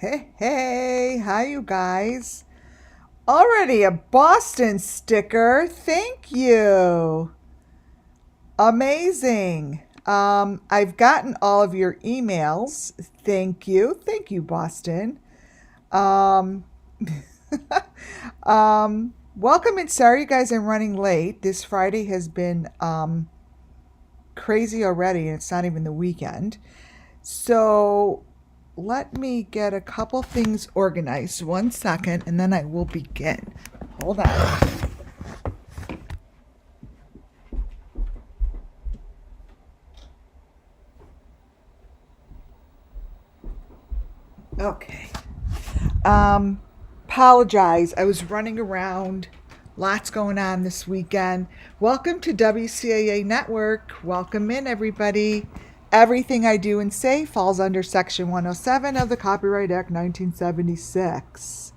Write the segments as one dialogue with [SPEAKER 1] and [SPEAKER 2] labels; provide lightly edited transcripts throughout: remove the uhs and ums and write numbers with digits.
[SPEAKER 1] Hey, hey, hi you guys. Already a Boston sticker. Thank you. Amazing. I've gotten all of your emails. Thank you. Thank you, Boston. Um, welcome and sorry you guys I'm running late. This Friday has been crazy already and it's not even the weekend. So let me get a couple things organized. 1 second, and then I will begin. Hold on. Okay. Apologize. I was running around. Lots going on this weekend. Welcome to WCAA Network. Welcome in, everybody. Everything I do and say falls under Section 107 of the Copyright Act 1976.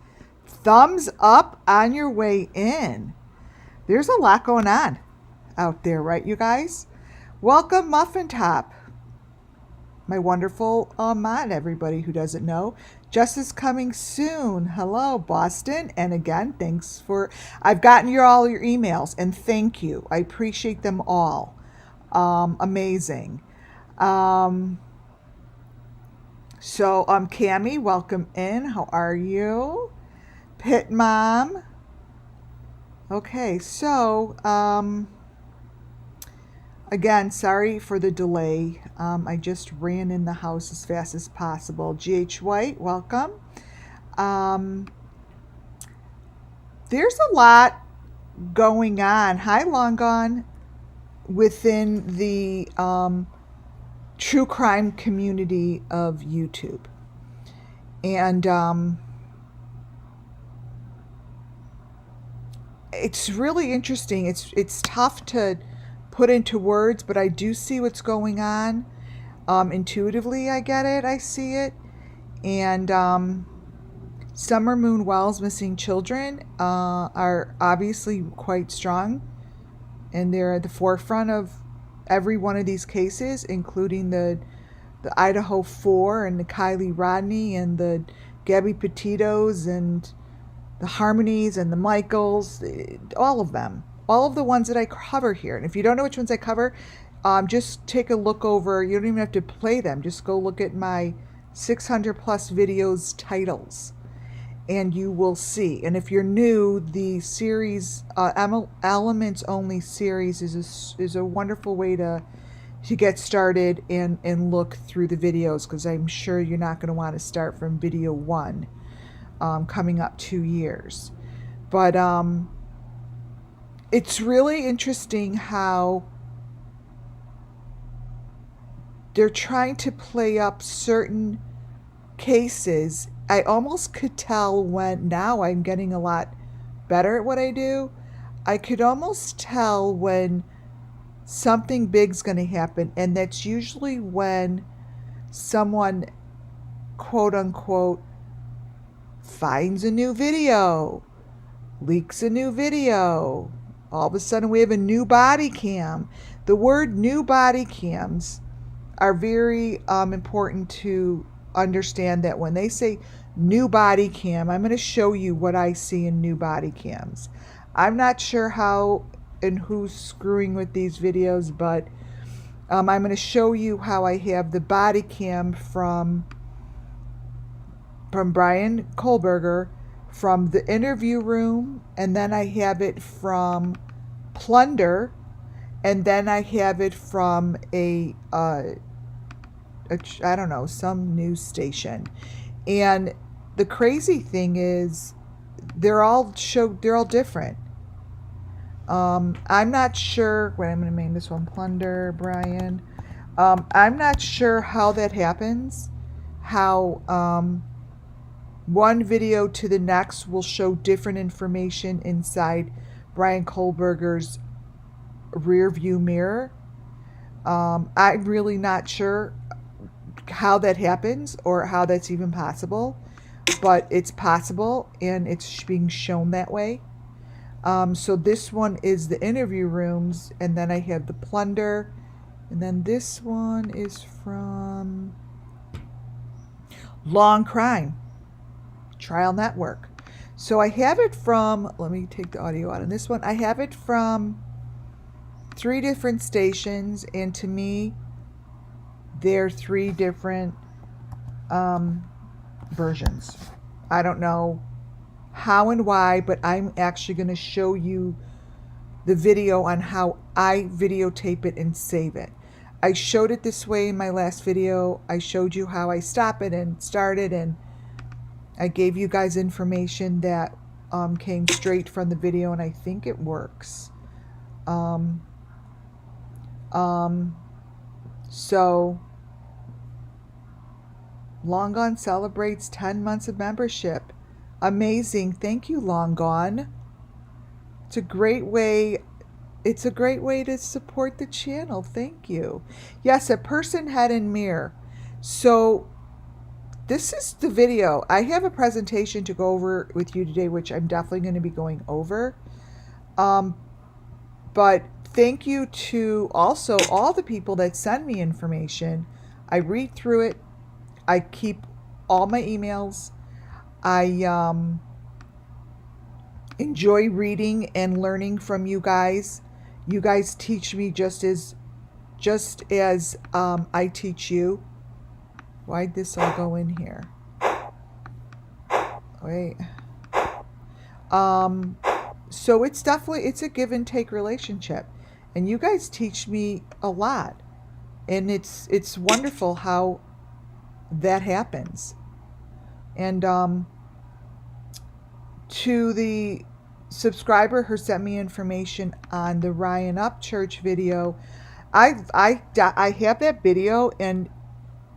[SPEAKER 1] Thumbs up on your way in. There's a lot going on out there, right, you guys? Welcome, Muffin Top. My wonderful mod, everybody who doesn't know. Justice coming soon. Hello, Boston. And again, thanks for... I've gotten all your emails, and thank you. I appreciate them all. Amazing. Cammie, welcome in. How are you? Pit Mom. Okay, again, sorry for the delay. I just ran in the house as fast as possible. GH White, welcome. There's a lot going on. Hi, Long Gone, within the true crime community of YouTube. And it's really interesting. It's tough to put into words, but I do see what's going on. Intuitively, I get it. I see it. And Summer Moon Wells missing children are obviously quite strong, and they're at the forefront of every one of these cases, including the Idaho 4 and the Kylie Rodney and the Gabby Petitos and the Harmonies and the Michaels, all of them. All of the ones that I cover here. And if you don't know which ones I cover, just take a look over. You don't even have to play them. Just go look at my 600 plus videos titles and you will see. And if you're new, the series, Elements Only series is a wonderful way to get started and look through the videos, because I'm sure you're not going to want to start from video 1 coming up 2 years. But it's really interesting how they're trying to play up certain cases. I almost could tell when, now I'm getting a lot better at what I do, I could almost tell when something big's going to happen, and that's usually when someone, quote unquote, finds a new video, leaks a new video. All of a sudden we have a new body cam. The word new body cams are very important to understand. That when they say new body cam, I'm going to show you what I see in new body cams. I'm not sure how and who's screwing with these videos, but I'm going to show you how I have the body cam from Brian Kohlberger, from the interview room, and then I have it from Plunder, and then I have it from I don't know, some news station. And the crazy thing is they're all different. I'm not sure. Wait, I'm going to name this one Plunder, Brian. I'm not sure how that happens. How one video to the next will show different information inside Brian Kohlberger's rear view mirror. I'm really not sure how that happens or how that's even possible, but it's possible and it's being shown that way. So this one is the interview rooms, and then I have the Plunder, and then this one is from Long Crime. Trial Network. So I have it from, let me take the audio out on this one. I have it from 3 different stations, and to me, they're 3 different versions. I don't know how and why, but I'm actually going to show you the video on how I videotape it and save it. I showed it this way in my last video. I showed you how I stop it and start it, and I gave you guys information that came straight from the video, and I think it works. So Long Gone celebrates 10 months of membership. Amazing. Thank you, Long Gone. It's a great way to support the channel. Thank you. Yes, a person, head, and mirror. So this is the video. I have a presentation to go over with you today, which I'm definitely going to be going over. But thank you to also all the people that send me information. I read through it. I keep all my emails. I enjoy reading and learning from you guys. You guys teach me just as I teach you. Why'd this all go in here? Wait. So it's a give and take relationship, and you guys teach me a lot, and it's wonderful how that happens. And to the subscriber who sent me information on the Ryan Up Church video, I have that video, and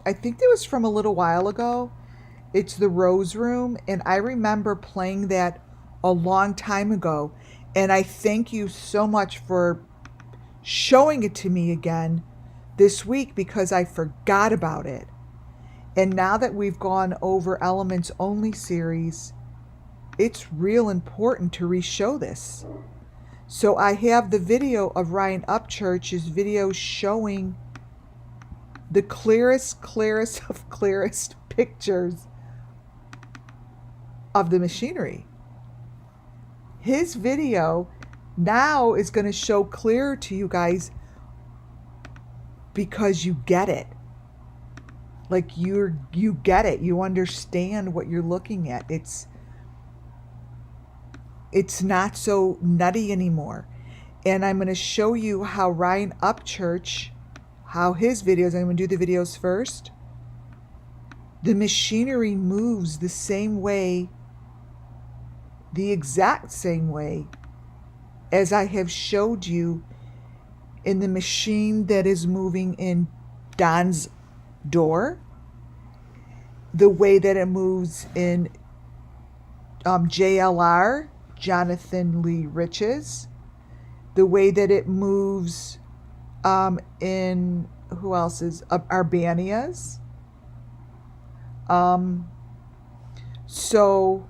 [SPEAKER 1] I think that was from a little while ago. It's the Rose Room, and I remember playing that a long time ago, and I thank you so much for showing it to me again this week, because I forgot about it. And now that we've gone over Elements Only series, it's real important to re-show this. So I have the video of Ryan Upchurch's video showing the clearest of clearest pictures of the machinery. His video now is going to show clearer to you guys because you get it. Like you get it. You understand what you're looking at. It's not so nutty anymore. And I'm going to show you how Ryan Upchurch, how his videos, I'm going to do the videos first. The machinery moves the same way, the exact same way as I have showed you in the machine that is moving in Don's door, the way that it moves in JLR, Jonathan Lee Rich's, the way that it moves in, who else is, Arbania's. So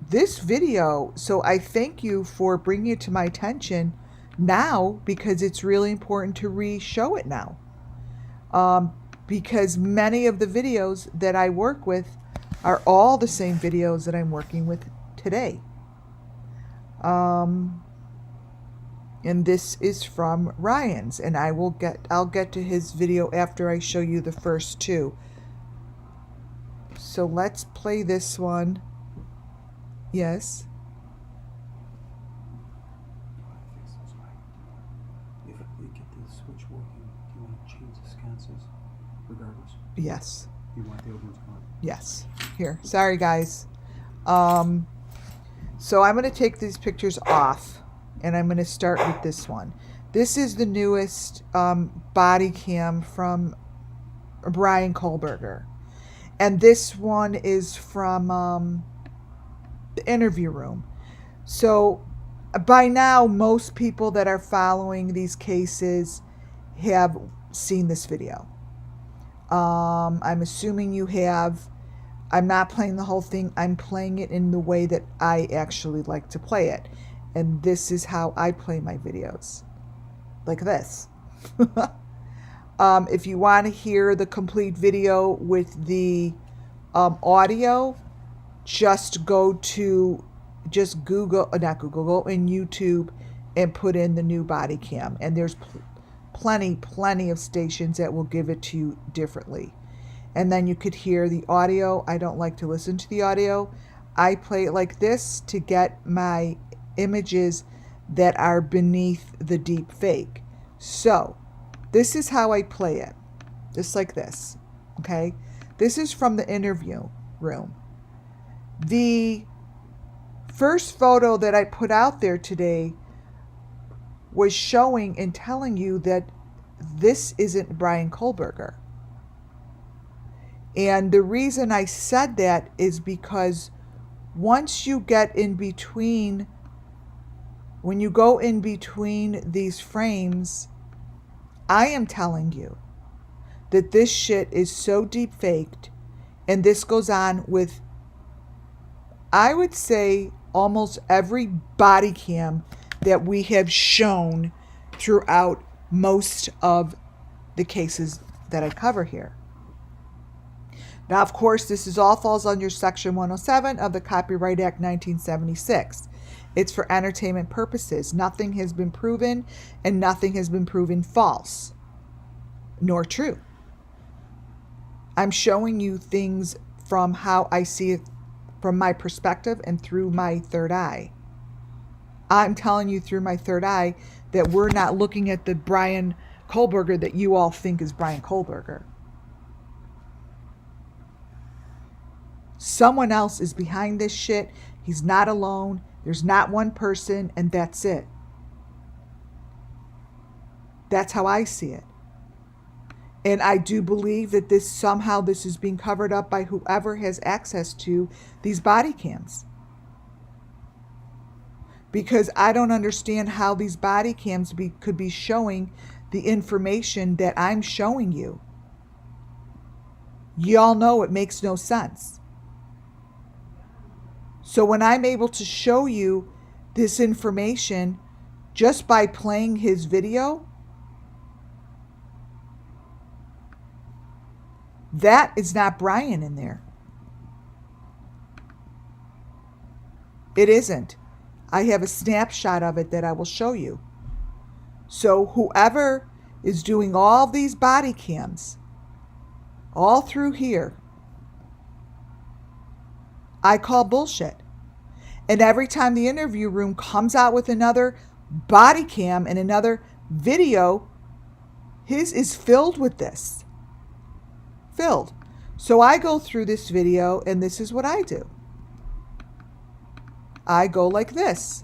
[SPEAKER 1] this video, so I thank you for bringing it to my attention now, because it's really important to re-show it now. Because many of the videos that I work with are all the same videos that I'm working with today. And this is from Ryan's, and I'll get to his video after I show you the first two. So let's play this one. Yes.
[SPEAKER 2] If we get the switch working, do you want to change the sconces regardless?
[SPEAKER 1] Yes.
[SPEAKER 2] You want the old ones gone?
[SPEAKER 1] Yes. Here. Sorry, guys. So I'm going to take these pictures off, and I'm going to start with this one. This is the newest body cam from Brian Kohlberger. And this one is from the interview room. So by now, most people that are following these cases have seen this video. I'm assuming you have. I'm not playing the whole thing. I'm playing it in the way that I actually like to play it. And this is how I play my videos. Like this. If you want to hear the complete video with the audio, just Google, not Google, go in YouTube and put in the new body cam. And there's plenty of stations that will give it to you differently. And then you could hear the audio. I don't like to listen to the audio. I play it like this to get my images that are beneath the deep fake. So this is how I play it. Just like this. Okay? This is from the interview room. The first photo that I put out there today was showing and telling you that this isn't Brian Kohlberger. And the reason I said that is because once you get in between, when you go in between these frames, I am telling you that this shit is so deep faked, and this goes on with, I would say, almost every body cam that we have shown throughout most of the cases that I cover here. Now, of course, this is all falls under Section 107 of the Copyright Act 1976. It's for entertainment purposes. Nothing has been proven, and nothing has been proven false, nor true. I'm showing you things from how I see it from my perspective and through my third eye. I'm telling you through my third eye that we're not looking at the Brian Kohlberger that you all think is Brian Kohlberger. Someone else is behind this shit. He's not alone. There's not one person, and that's it. That's how I see it. And I do believe that this is being covered up by whoever has access to these body cams. Because I don't understand how these body cams could be showing the information that I'm showing you. Y'all know it makes no sense. So when I'm able to show you this information just by playing his video, that is not Brian in there. It isn't. I have a snapshot of it that I will show you. So whoever is doing all these body cams, all through here, I call bullshit. And every time the interview room comes out with another body cam and another video, his is filled with this. Filled. So I go through this video, and this is what I do. I go like this.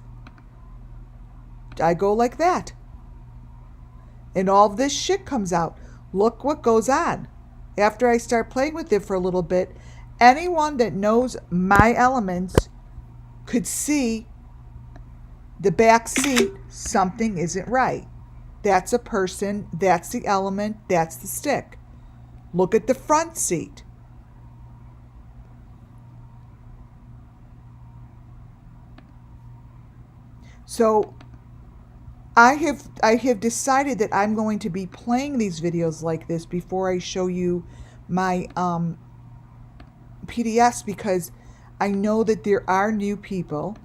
[SPEAKER 1] I go like that. And all of this shit comes out. Look what goes on. After I start playing with it for a little bit, anyone that knows my elements could see the back seat, something isn't right. That's a person, that's the element, that's the stick. Look at the front seat. So I have decided that I'm going to be playing these videos like this before I show you my PDFs, because I know that there are new people,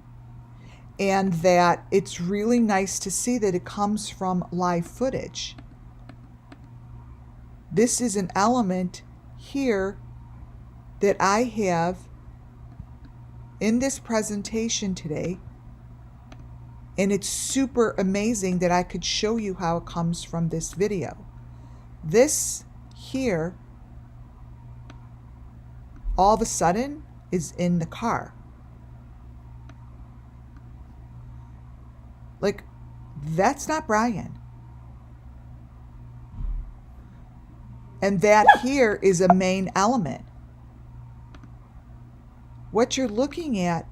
[SPEAKER 1] and that it's really nice to see that it comes from live footage. This is an element here that I have in this presentation today, and it's super amazing that I could show you how it comes from this video. This here, all of a sudden, is in the car. Like, that's not Brian. And that here is a main element. What you're looking at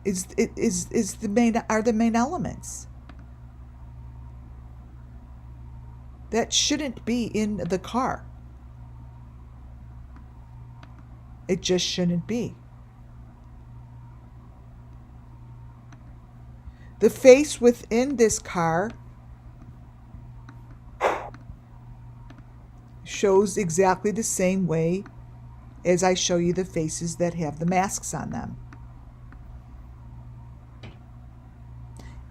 [SPEAKER 1] is the main elements. That shouldn't be in the car. It just shouldn't be. The face within this car shows exactly the same way as I show you the faces that have the masks on them.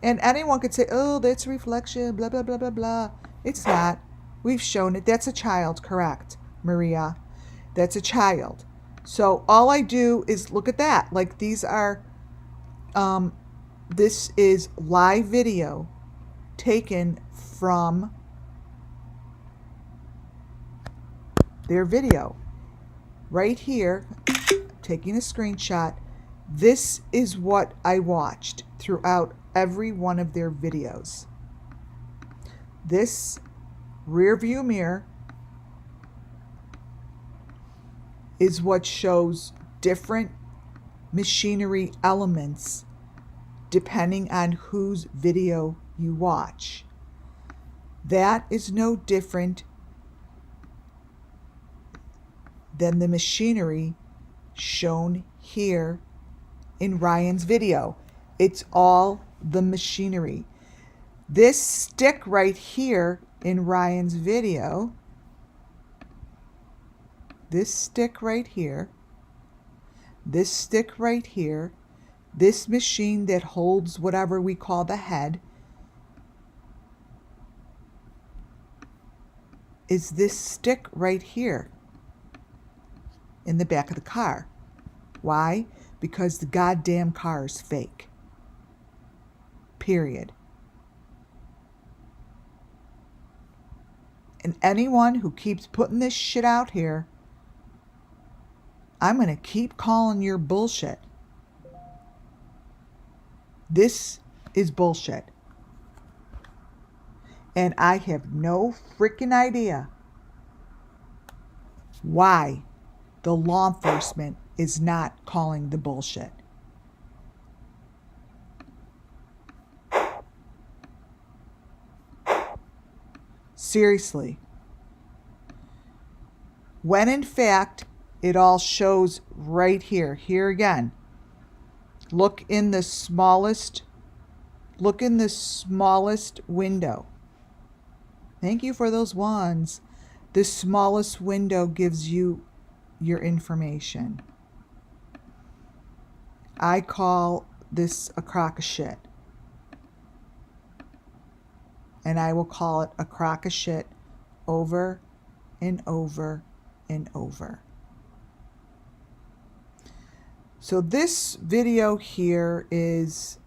[SPEAKER 1] And anyone could say, oh, that's reflection, blah, blah, blah, blah, blah. It's not. We've shown it. That's a child, correct, Maria. That's a child. So all I do is look at that. Like these are, this is live video taken from their video. Right here, taking a screenshot. This is what I watched throughout every one of their videos. This rear view mirror is what shows different machinery elements depending on whose video you watch. That is no different than the machinery shown here in Ryan's video. It's all the machinery. This stick right here in Ryan's video, this stick right here, this stick right here, this machine that holds whatever we call the head, is this stick right here in the back of the car. Why? Because the goddamn car is fake. Period. And anyone who keeps putting this shit out here, I'm going to keep calling your bullshit. This is bullshit. And I have no freaking idea why the law enforcement is not calling the bullshit. Seriously. When in fact, it all shows right here. Here again. Look in the smallest window. Thank you for those ones. The smallest window gives you your information. I call this a crock of shit. And I will call it a crock of shit over and over and over. So this video here is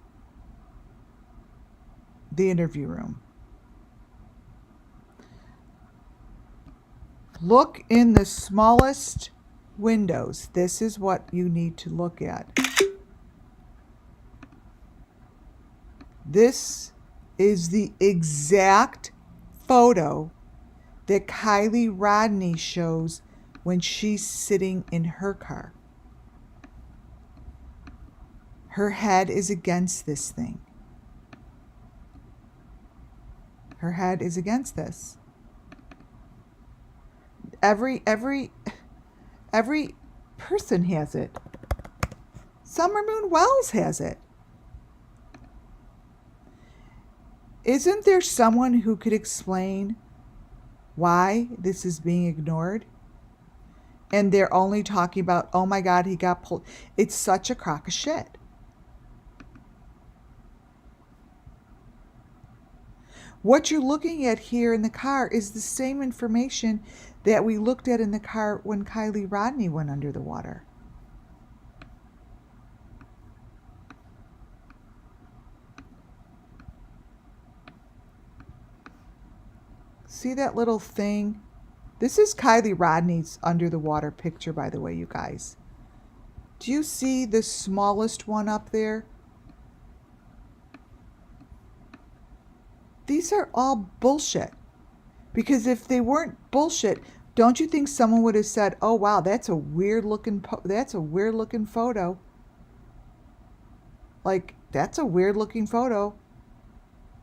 [SPEAKER 1] the interview room. Look in the smallest windows. This is what you need to look at. This is the exact photo that Kylie Rodney shows when she's sitting in her car. Her head is against this thing. Her head is against this. Every person has it. Summer Moon Wells has it. Isn't there someone who could explain why this is being ignored? And they're only talking about, oh my God, he got pulled. It's such a crock of shit. What you're looking at here in the car is the same information that we looked at in the car when Kylie Rodney went under the water. See that little thing? This is Kylie Rodney's under the water picture, by the way, you guys. Do you see the smallest one up there? These are all bullshit. Because if they weren't bullshit, don't you think someone would have said, "Oh wow, that's a weird looking photo." Like, that's a weird looking photo.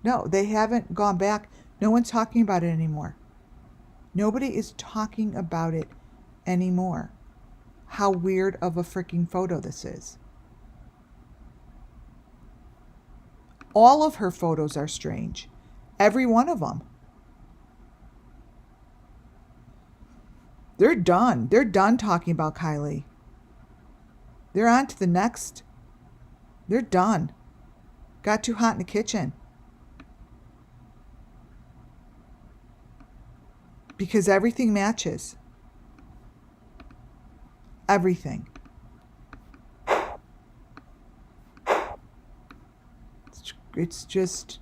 [SPEAKER 1] No, they haven't gone back. No one's talking about it anymore. Nobody is talking about it anymore. How weird of a freaking photo this is. All of her photos are strange. Every one of them. They're done. They're done talking about Kylie. They're on to the next. They're done. Got too hot in the kitchen. Because everything matches. Everything. It's just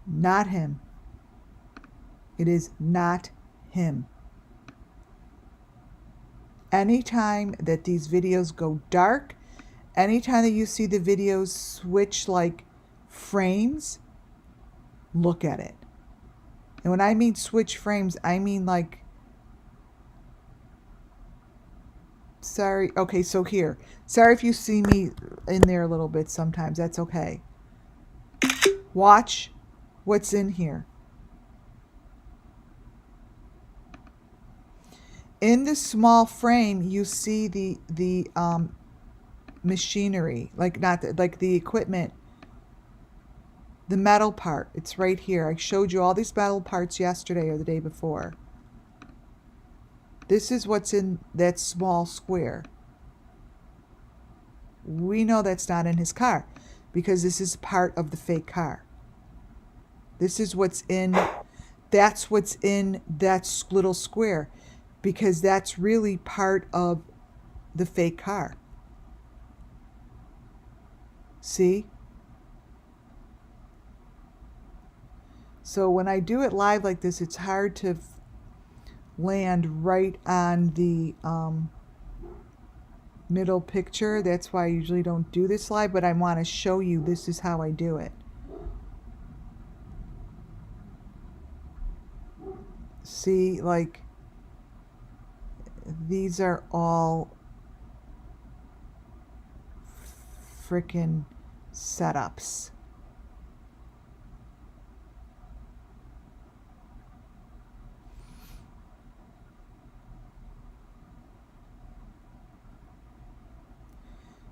[SPEAKER 1] not him. It is not him. Anytime that these videos go dark, anytime that you see the videos switch like frames, look at it. And when I mean switch frames, I mean like, sorry, okay, so here. Sorry if you see me in there a little bit sometimes. That's okay. Watch what's in here. In the small frame, you see the machinery, like like the equipment, the metal part. It's right here. I showed you all these metal parts yesterday or the day before. This is what's in that small square. We know that's not in his car because this is part of the fake car. This is what's in, that's what's in that little square, because that's really part of the fake car. See? So when I do it live like this, it's hard to land right on the middle picture. That's why I usually don't do this live, but I want to show you this is how I do it. See, like, these are all freaking setups.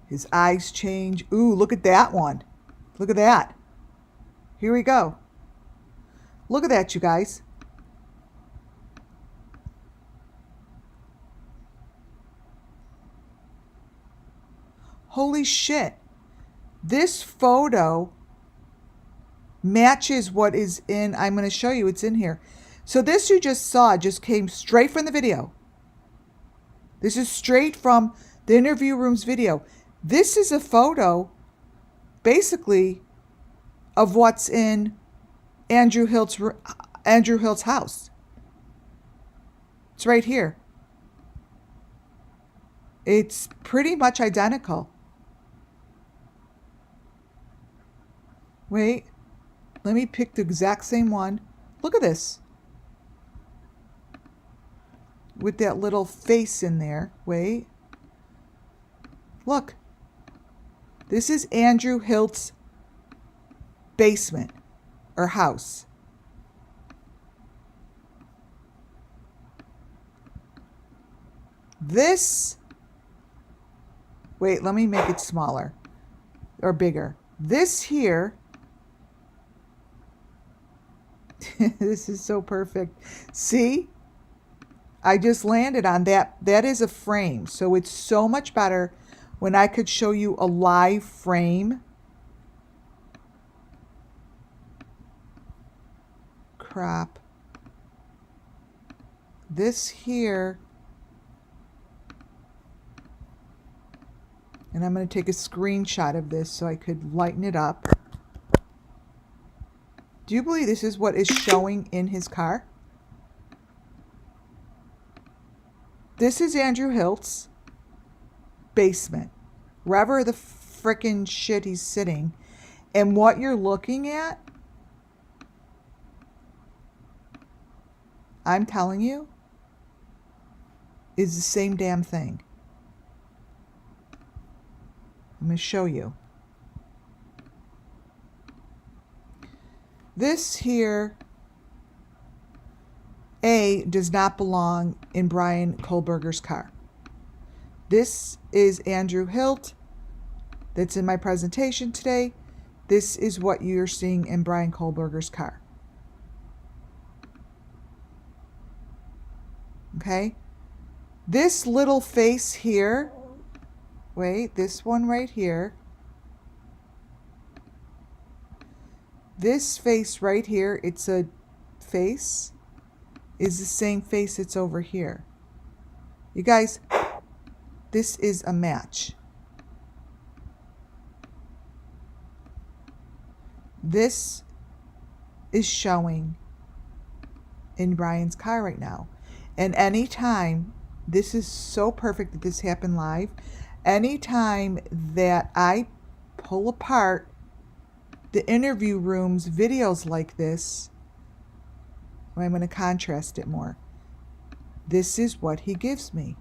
[SPEAKER 1] His eyes change. Ooh, look at that one. Look at that. Here we go. Look at that, you guys. Holy shit. This photo matches what is in, I'm going to show you, it's in here. So this you just saw just came straight from the video. This is straight from the interview room's video. This is a photo, basically, of what's in Andrew Hilt's house. It's right here. It's pretty much identical. Wait, let me pick the exact same one. Look at this. With that little face in there. Wait. Look. This is Andrew Hilt's basement or house. This, wait, let me make it smaller or bigger. This here, this is so perfect. See? I just landed on that. That is a frame. So it's so much better when I could show you a live frame. Crap. This here, and I'm going to take a screenshot of this so I could lighten it up. Do you believe this is what is showing in his car? This is Andrew Hilt's basement, wherever the frickin' shit he's sitting. And what you're looking at, I'm telling you, is the same damn thing. I'm going to show you. This here, does not belong in Brian Kohlberger's car. This is Andrew Hilt that's in my presentation today. This is what you're seeing in Brian Kohlberger's car. Okay? This little face here, wait, this one right here, this face right here, it's a face, is the same face that's over here. You guys, this is a match. This is showing in Brian's car right now. And anytime, this is so perfect that this happened live, anytime that I pull apart the interview room's videos like this, I'm going to contrast it more. This is what he gives me.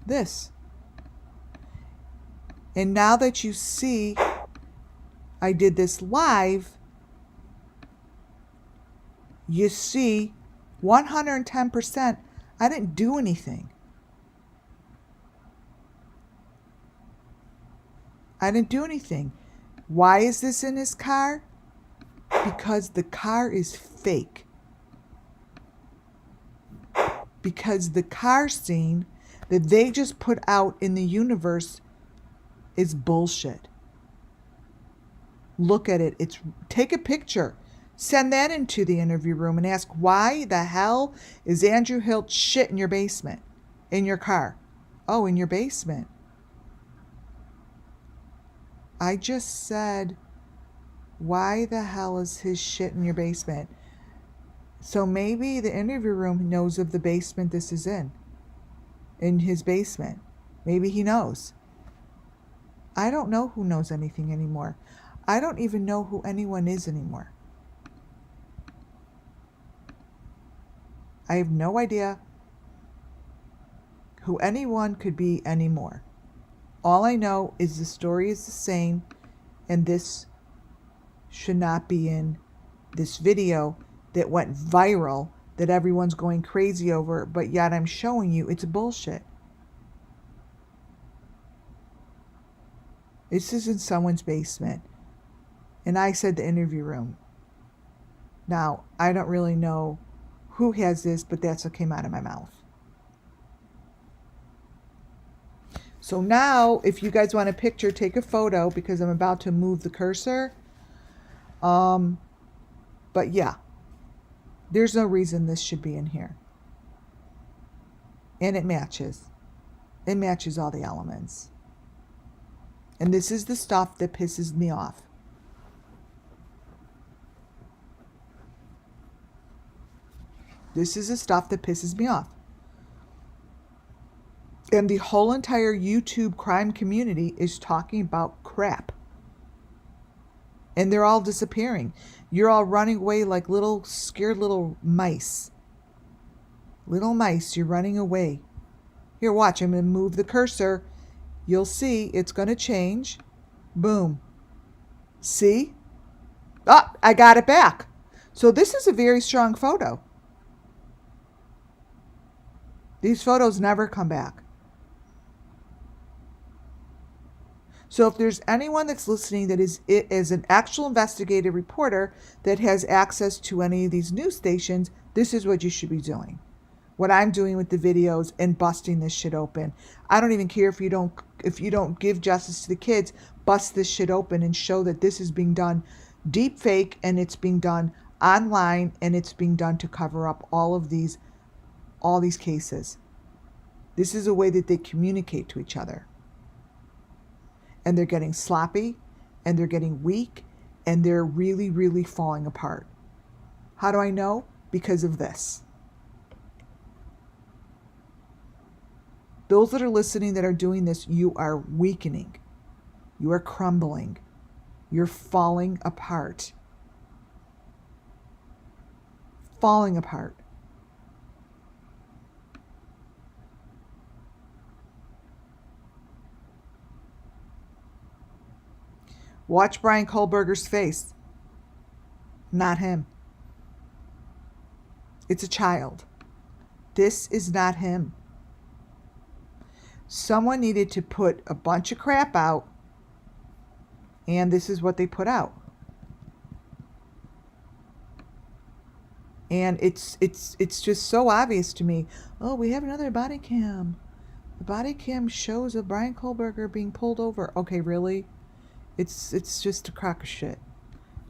[SPEAKER 1] This. And now that you see I did this live, you see 110% I didn't do anything. I didn't do anything. Why is this in his car? Because the car is fake. Because the car scene that they just put out in the universe is bullshit. Look at it. Take a picture. Send that into the interview room and ask, why the hell is Andrew Hilt shit in your basement? In your car. Oh, in your basement. I just said, why the hell is his shit in your basement? So maybe the interview room knows of the basement this is in his basement. Maybe he knows. I don't know who knows anything anymore. I don't even know who anyone is anymore. I have no idea who anyone could be anymore. All I know is the story is the same, and this should not be in this video that went viral, that everyone's going crazy over, but yet I'm showing you it's bullshit. This is in someone's basement. And I said the interview room. Now, I don't really know who has this, but that's what came out of my mouth. So now, if you guys want a picture, take a photo, because I'm about to move the cursor. But yeah, there's no reason this should be in here. And it matches. It matches all the elements. And this is the stuff that pisses me off. This is the stuff that pisses me off. And the whole entire YouTube crime community is talking about crap. And they're all disappearing. You're all running away like little scared little mice. Little mice, you're running away. Here, watch, I'm going to move the cursor. You'll see it's going to change. Boom. See? Ah, I got it back. So this is a very strong photo. These photos never come back. So if there's anyone that's listening that is an actual investigative reporter that has access to any of these news stations, this is what you should be doing. What I'm doing with the videos and busting this shit open. I don't even care if you don't give justice to the kids, bust this shit open and show that this is being done deep fake, and it's being done online, and it's being done to cover up all these cases. This is a way that they communicate to each other. And they're getting sloppy, and they're getting weak, and they're really, really falling apart. How do I know? Because of this. Those that are listening that are doing this, you are weakening. You are crumbling. You're falling apart. Falling apart. Watch Brian Kohlberger's face. Not him. It's a child. This is not him. Someone needed to put a bunch of crap out, and this is what they put out. And it's just so obvious to me. Oh, we have another body cam. The body cam shows of Brian Kohlberger being pulled over. Okay, really? It's just a crock of shit.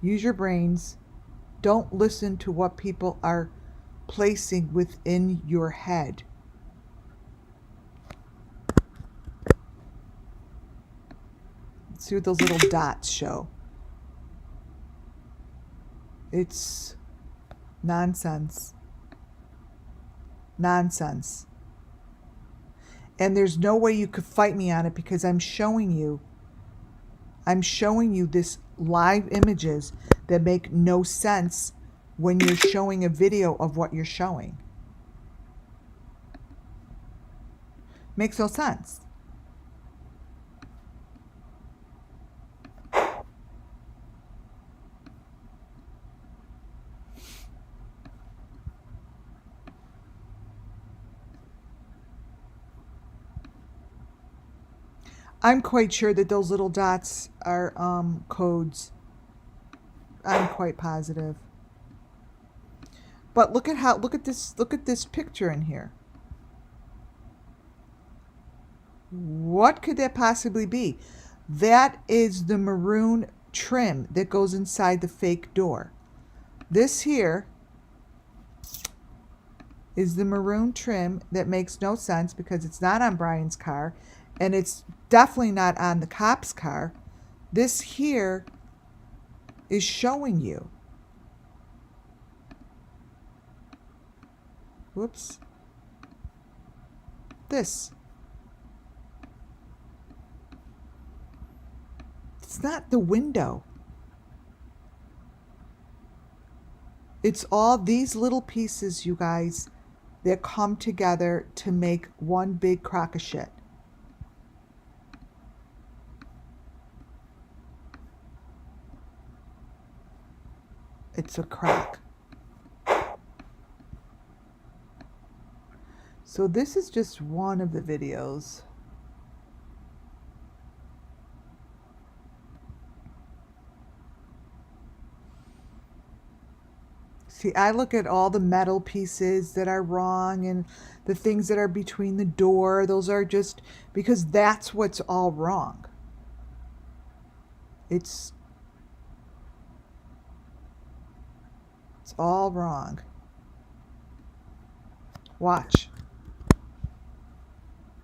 [SPEAKER 1] Use your brains. Don't listen to what people are placing within your head. Let's see what those little dots show. It's nonsense. Nonsense. And there's no way you could fight me on it because I'm showing you this live images that make no sense when you're showing a video of what you're showing. Makes no sense. I'm quite sure that those little dots are codes. I'm quite positive. But look at this picture in here. What could that possibly be? That is the maroon trim that goes inside the fake door. This here is the maroon trim that makes no sense because it's not on Brian's car and it's definitely not on the cop's car. This here is showing you. Whoops. This. It's not the window. It's all these little pieces, you guys, that come together to make one big crock of shit. It's a crock. So this is just one of the videos. See, I look at all the metal pieces that are wrong and the things that are between the door. Those are just because that's what's all wrong. It's all wrong. Watch.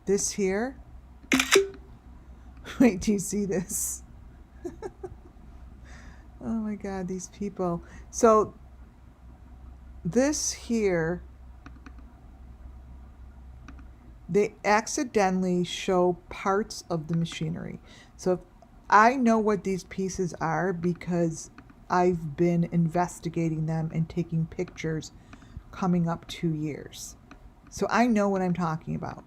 [SPEAKER 1] This here. Wait, do you see this? Oh my God, these people. So this here, they accidentally show parts of the machinery. So I know what these pieces are because I've been investigating them and taking pictures coming up 2 years. So I know what I'm talking about.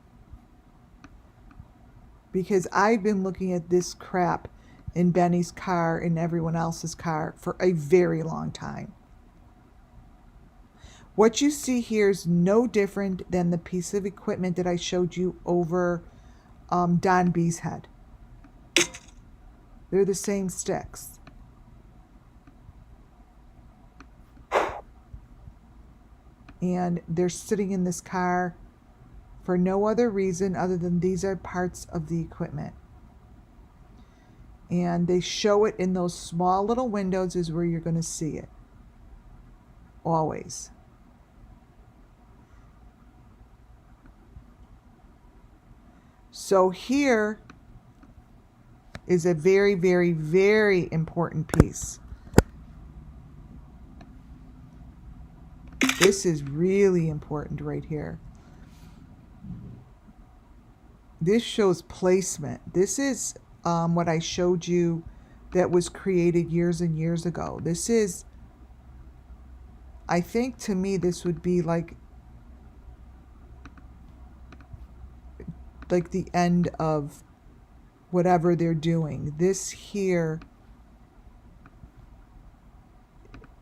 [SPEAKER 1] Because I've been looking at this crap in Benny's car and everyone else's car for a very long time. What you see here is no different than the piece of equipment that I showed you over Don B's head. They're the same sticks. And they're sitting in this car for no other reason other than these are parts of the equipment. And they show it in those small little windows is where you're going to see it. Always. So here is a very, very, very important piece. This is really important right here. This shows placement. This is what I showed you that was created years and years ago. This is, I think to me, this would be like the end of whatever they're doing. This here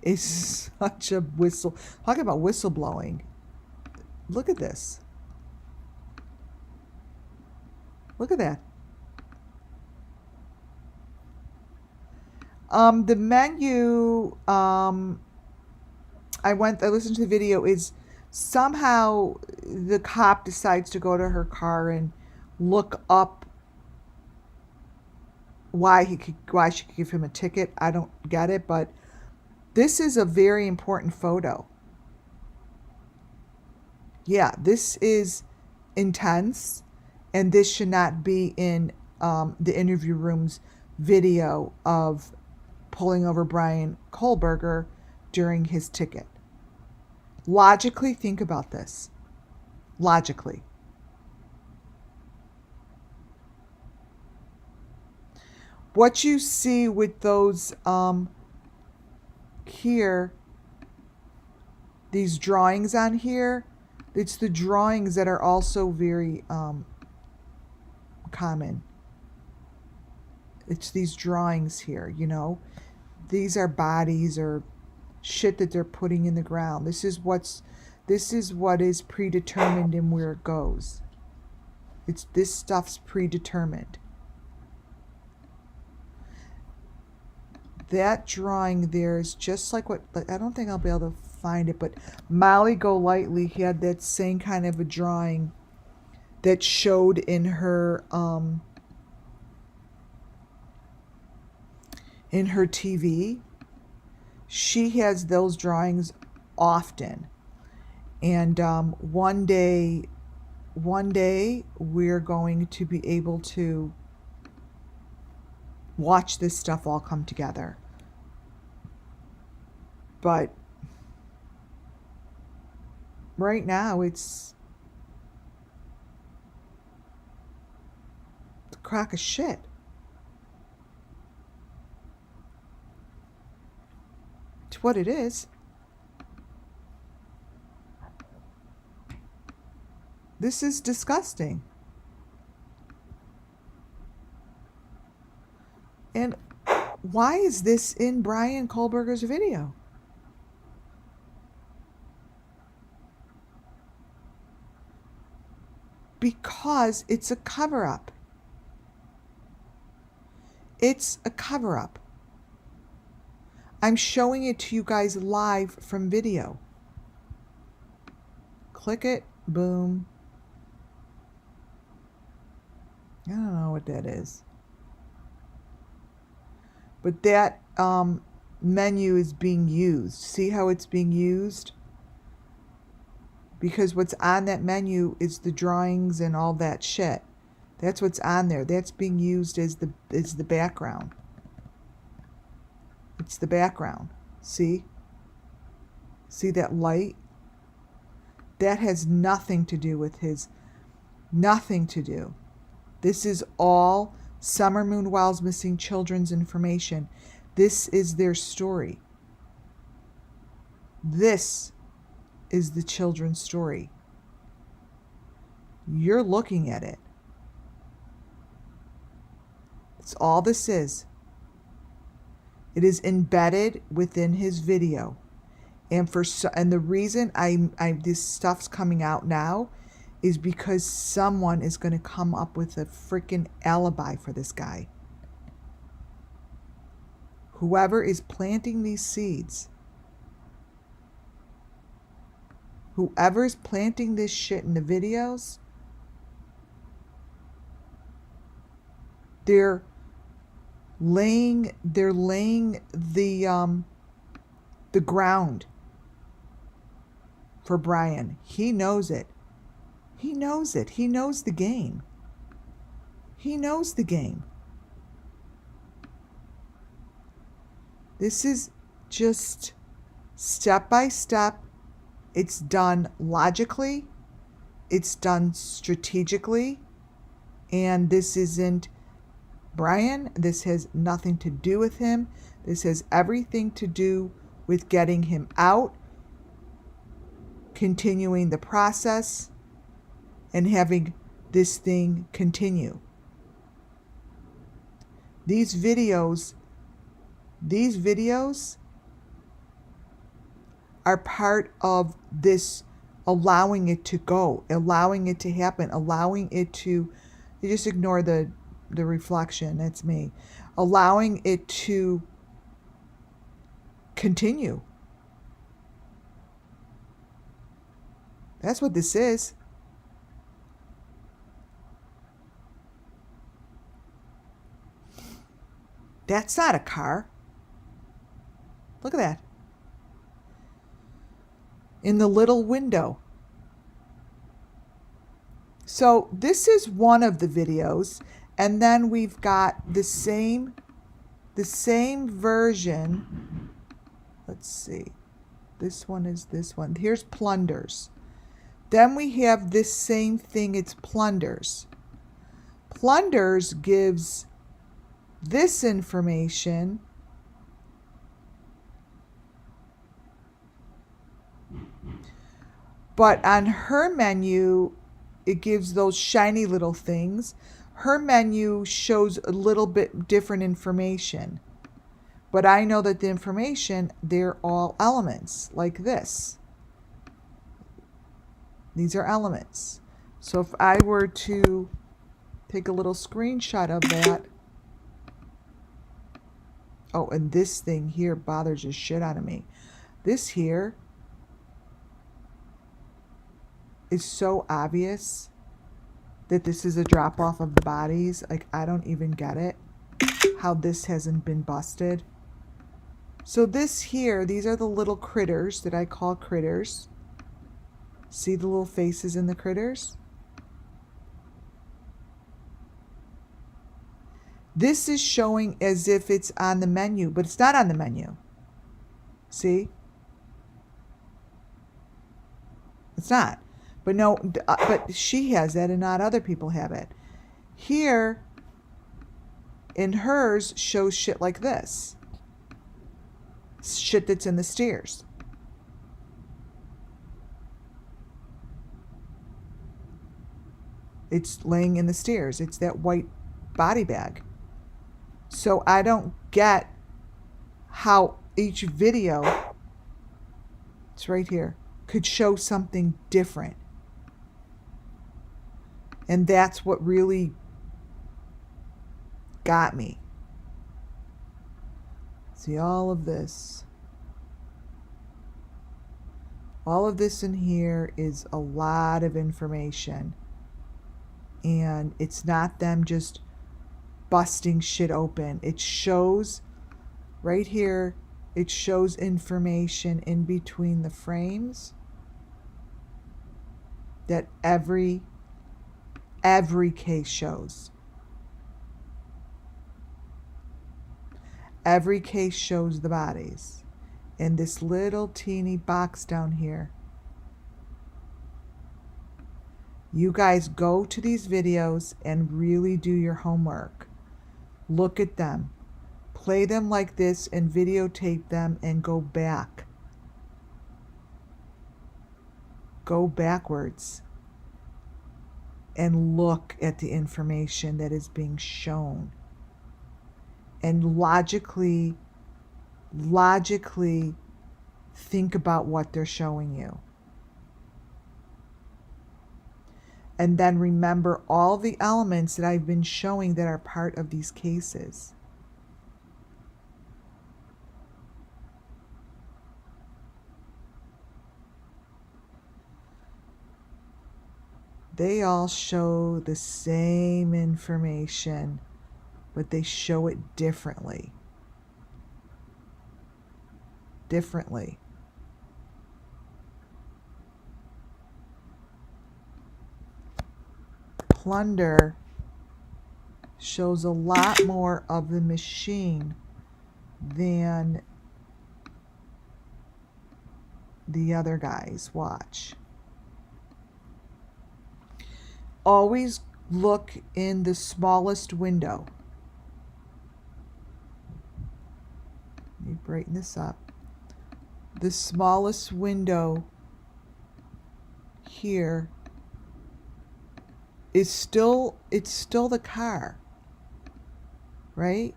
[SPEAKER 1] is such a whistle. Talk about whistleblowing. Look at this. Look at that. The menu, I listened to the video, is somehow the cop decides to go to her car and look up why she could give him a ticket. I don't get it, but this is a very important photo. Yeah, this is intense, and this should not be in the interview room's video of pulling over Brian Kohlberger during his ticket. Logically, think about this. Logically. What you see with those here, these drawings on here, it's the drawings that are also very common. It's these drawings here, you know. These are bodies or shit that they're putting in the ground. This is what is predetermined and where it goes. This stuff's predetermined. That drawing there is just like what, I don't think I'll be able to find it, but Molly Golightly had that same kind of a drawing that showed in her TV. She has those drawings often. And one day we're going to be able to watch this stuff all come together. But right now it's a crock of shit. It's what it is. This is disgusting. And why is this in Brian Kohlberger's video? Because it's a cover-up. It's a cover-up. I'm showing it to you guys live from video. Click it, boom. I don't know what that is. But that menu is being used. See how it's being used? Because what's on that menu is the drawings and all that shit. That's what's on there. That's being used as the background. It's the background. See? See that light? That has nothing to do with his... Nothing to do. This is all Summer Moon Wild's Missing Children's information. This is their story. This is the children's story. You're looking at it. It's all this is. It is embedded within his video. And the reason this stuff's coming out now is because someone is going to come up with a freaking alibi for this guy. Whoever is planting these seeds, whoever's planting this shit in the videos, they're laying the ground for Brian. He knows it. He knows it. He knows the game. He knows the game. This is just step by step. It's done logically. It's done strategically. And this isn't Brian. This has nothing to do with him. This has everything to do with getting him out, continuing the process, and having this thing continue. These videos are part of this, allowing it to go, allowing it to happen, allowing it to, you just ignore the reflection, that's me, allowing it to continue. That's what this is. That's not a car. Look at that. In the little window. So this is one of the videos, and then we've got the same version. Let's see. This one is this one. Here's plunders. Then we have this same thing, it's plunders. Plunders gives this information. But on her menu, it gives those shiny little things. Her menu shows a little bit different information. But I know that the information, they're all elements, like this. These are elements. So if I were to take a little screenshot of that. Oh, and this thing here bothers the shit out of me. This here is so obvious that this is a drop off of the bodies. Like, I don't even get it. How this hasn't been busted. So this here, these are the little critters that I call critters. See the little faces in the critters? This is showing as if it's on the menu, but it's not on the menu. See? It's not. But no, but she has that and not other people have it. Here, in hers, shows shit like this. Shit that's in the stairs. It's laying in the stairs. It's that white body bag. So I don't get how each video, it's right here, could show something different. And that's what really got me. See all of this. All of this in here is a lot of information. And it's not them just busting shit open. It shows right here, it shows information in between the frames that every case shows. Every case shows the bodies. And this little teeny box down here. You guys go to these videos and really do your homework. Look at them. Play them like this and videotape them and go back. Go backwards and look at the information that is being shown. And logically think about what they're showing you. And then remember all the elements that I've been showing that are part of these cases. They all show the same information, but they show it differently. Differently. Plunder shows a lot more of the machine than the other guys. Watch. Always look in the smallest window. Let me brighten this up. The smallest window here is still, it's still the car, right?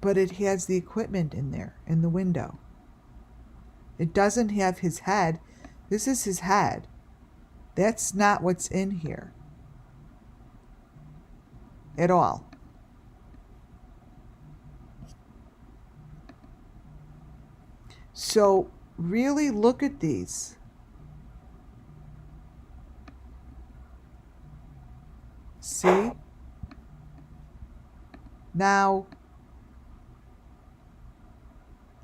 [SPEAKER 1] But it has the equipment in there, in the window. It doesn't have his head. This is his head. That's not what's in here at all. So really look at these. See? Now,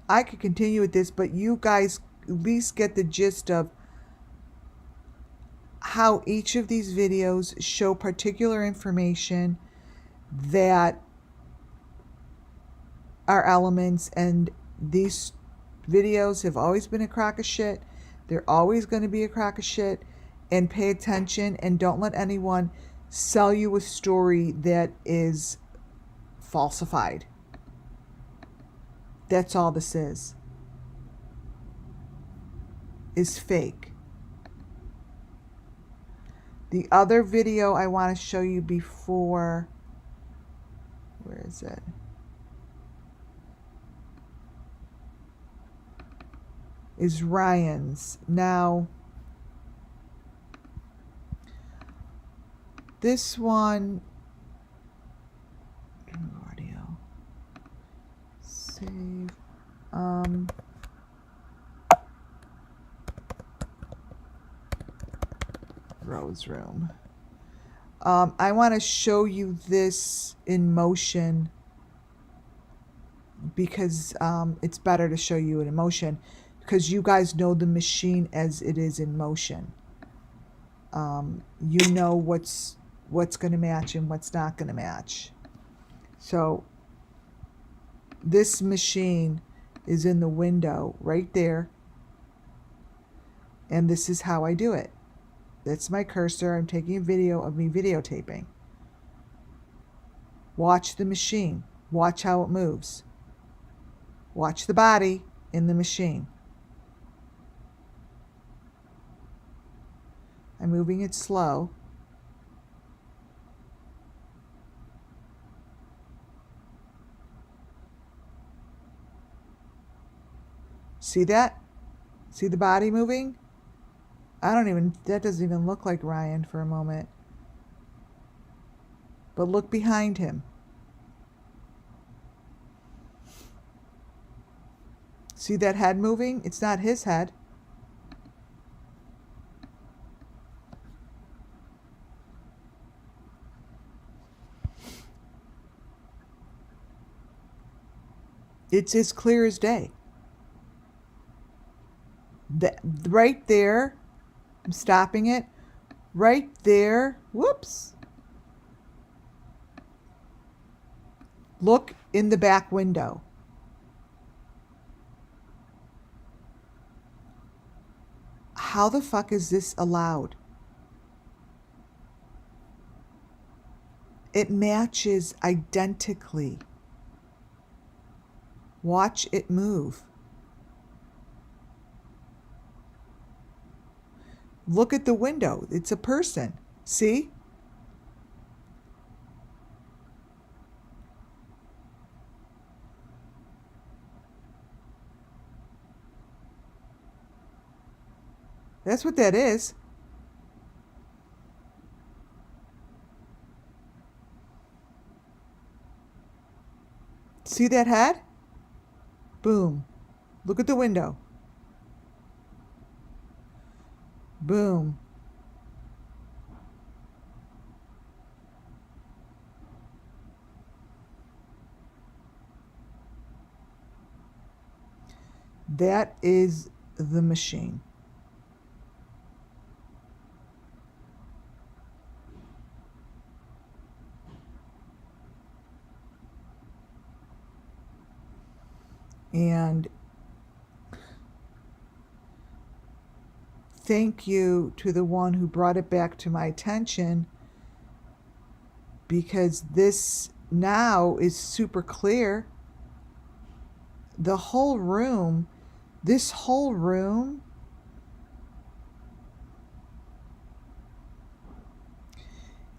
[SPEAKER 1] I could continue with this, but you guys at least get the gist of how each of these videos show particular information that are elements, and these videos have always been a crock of shit. They're always going to be a crock of shit, and pay attention and don't let anyone sell you a story that is falsified. That's all this is fake. The other video I want to show you before, where is it? Is Ryan's. Now, this one, audio, save, Rose Room. I want to show you this in motion because it's better to show you it in motion because you guys know the machine as it is in motion. You know what's going to match and what's not going to match. So this machine is in the window right there, and this is how I do it. That's my cursor. I'm taking a video of me videotaping. Watch the machine. Watch how it moves. Watch the body in the machine. I'm moving it slow. See that? See the body moving? That doesn't even look like Ryan for a moment. But look behind him. See that head moving? It's not his head. It's as clear as day. Right there, I'm stopping it. Right there, whoops. Look in the back window. How the fuck is this allowed? It matches identically. Watch it move. Look at the window. It's a person. See? That's what that is. See that head? Boom. Look at the window. Boom. That is the machine. And thank you to the one who brought it back to my attention, because this now is super clear. The whole room, this whole room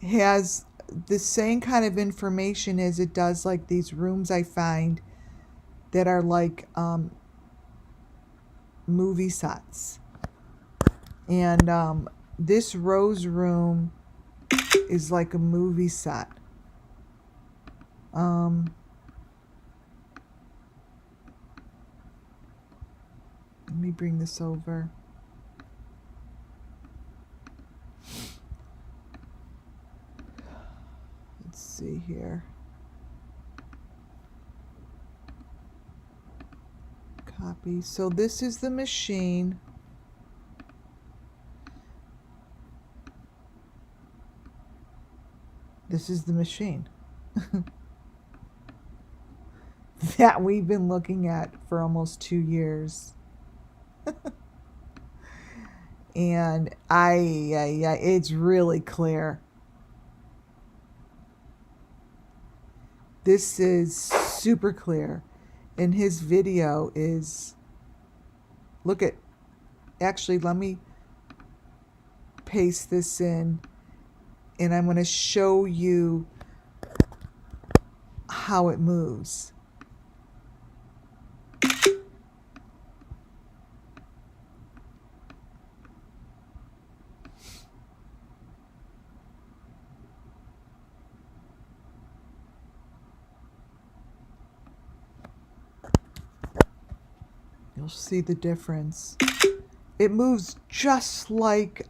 [SPEAKER 1] has the same kind of information as it does like these rooms I find that are like movie sets. And this Rose Room is like a movie set. Let me bring this over. Let's see here. Copy. So this is the machine. This is the machine that we've been looking at for almost 2 years. And it's really clear. This is super clear. And his video is, look at, actually, let me paste this in, and I'm going to show you how it moves. You'll see the difference. It moves just like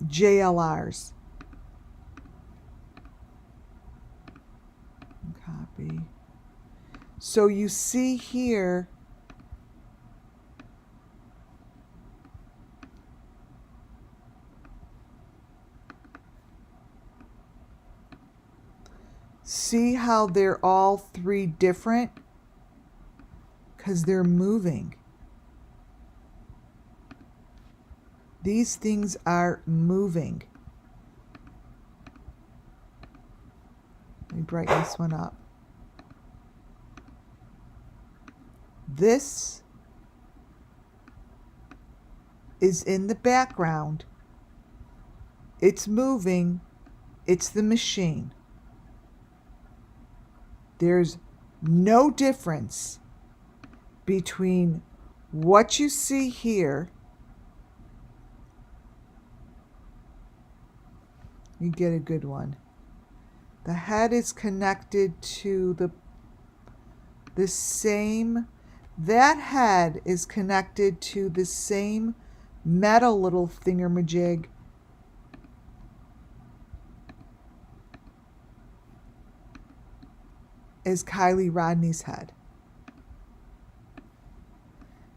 [SPEAKER 1] JLRs. Copy. So you see here, see how they're all three different? Because they're moving. These things are moving. Let me brighten this one up. This is in the background. It's moving. It's the machine. There's no difference between what you see here. You get a good one. The head is connected to the same, that head is connected to the same metal little thingamajig as Kylie Rodney's head.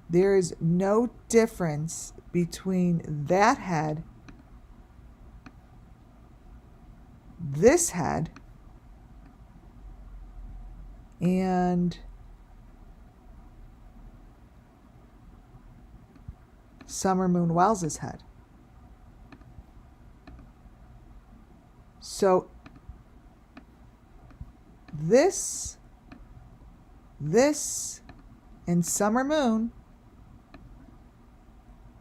[SPEAKER 1] There is no difference between that head, this head, and Summer Moon Wells's head. So this, and Summer Moon,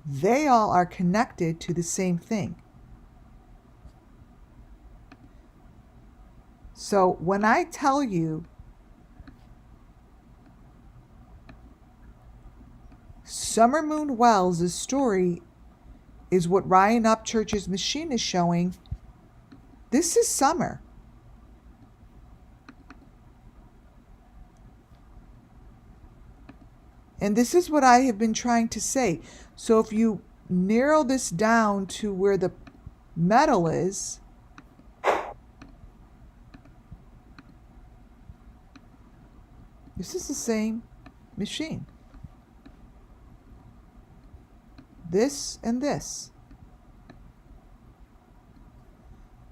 [SPEAKER 1] they all are connected to the same thing. So when I tell you Summer Moon Wells' story is what Ryan Upchurch's machine is showing, this is Summer. And this is what I have been trying to say. So if you narrow this down to where the metal is, this is the same machine. This and this.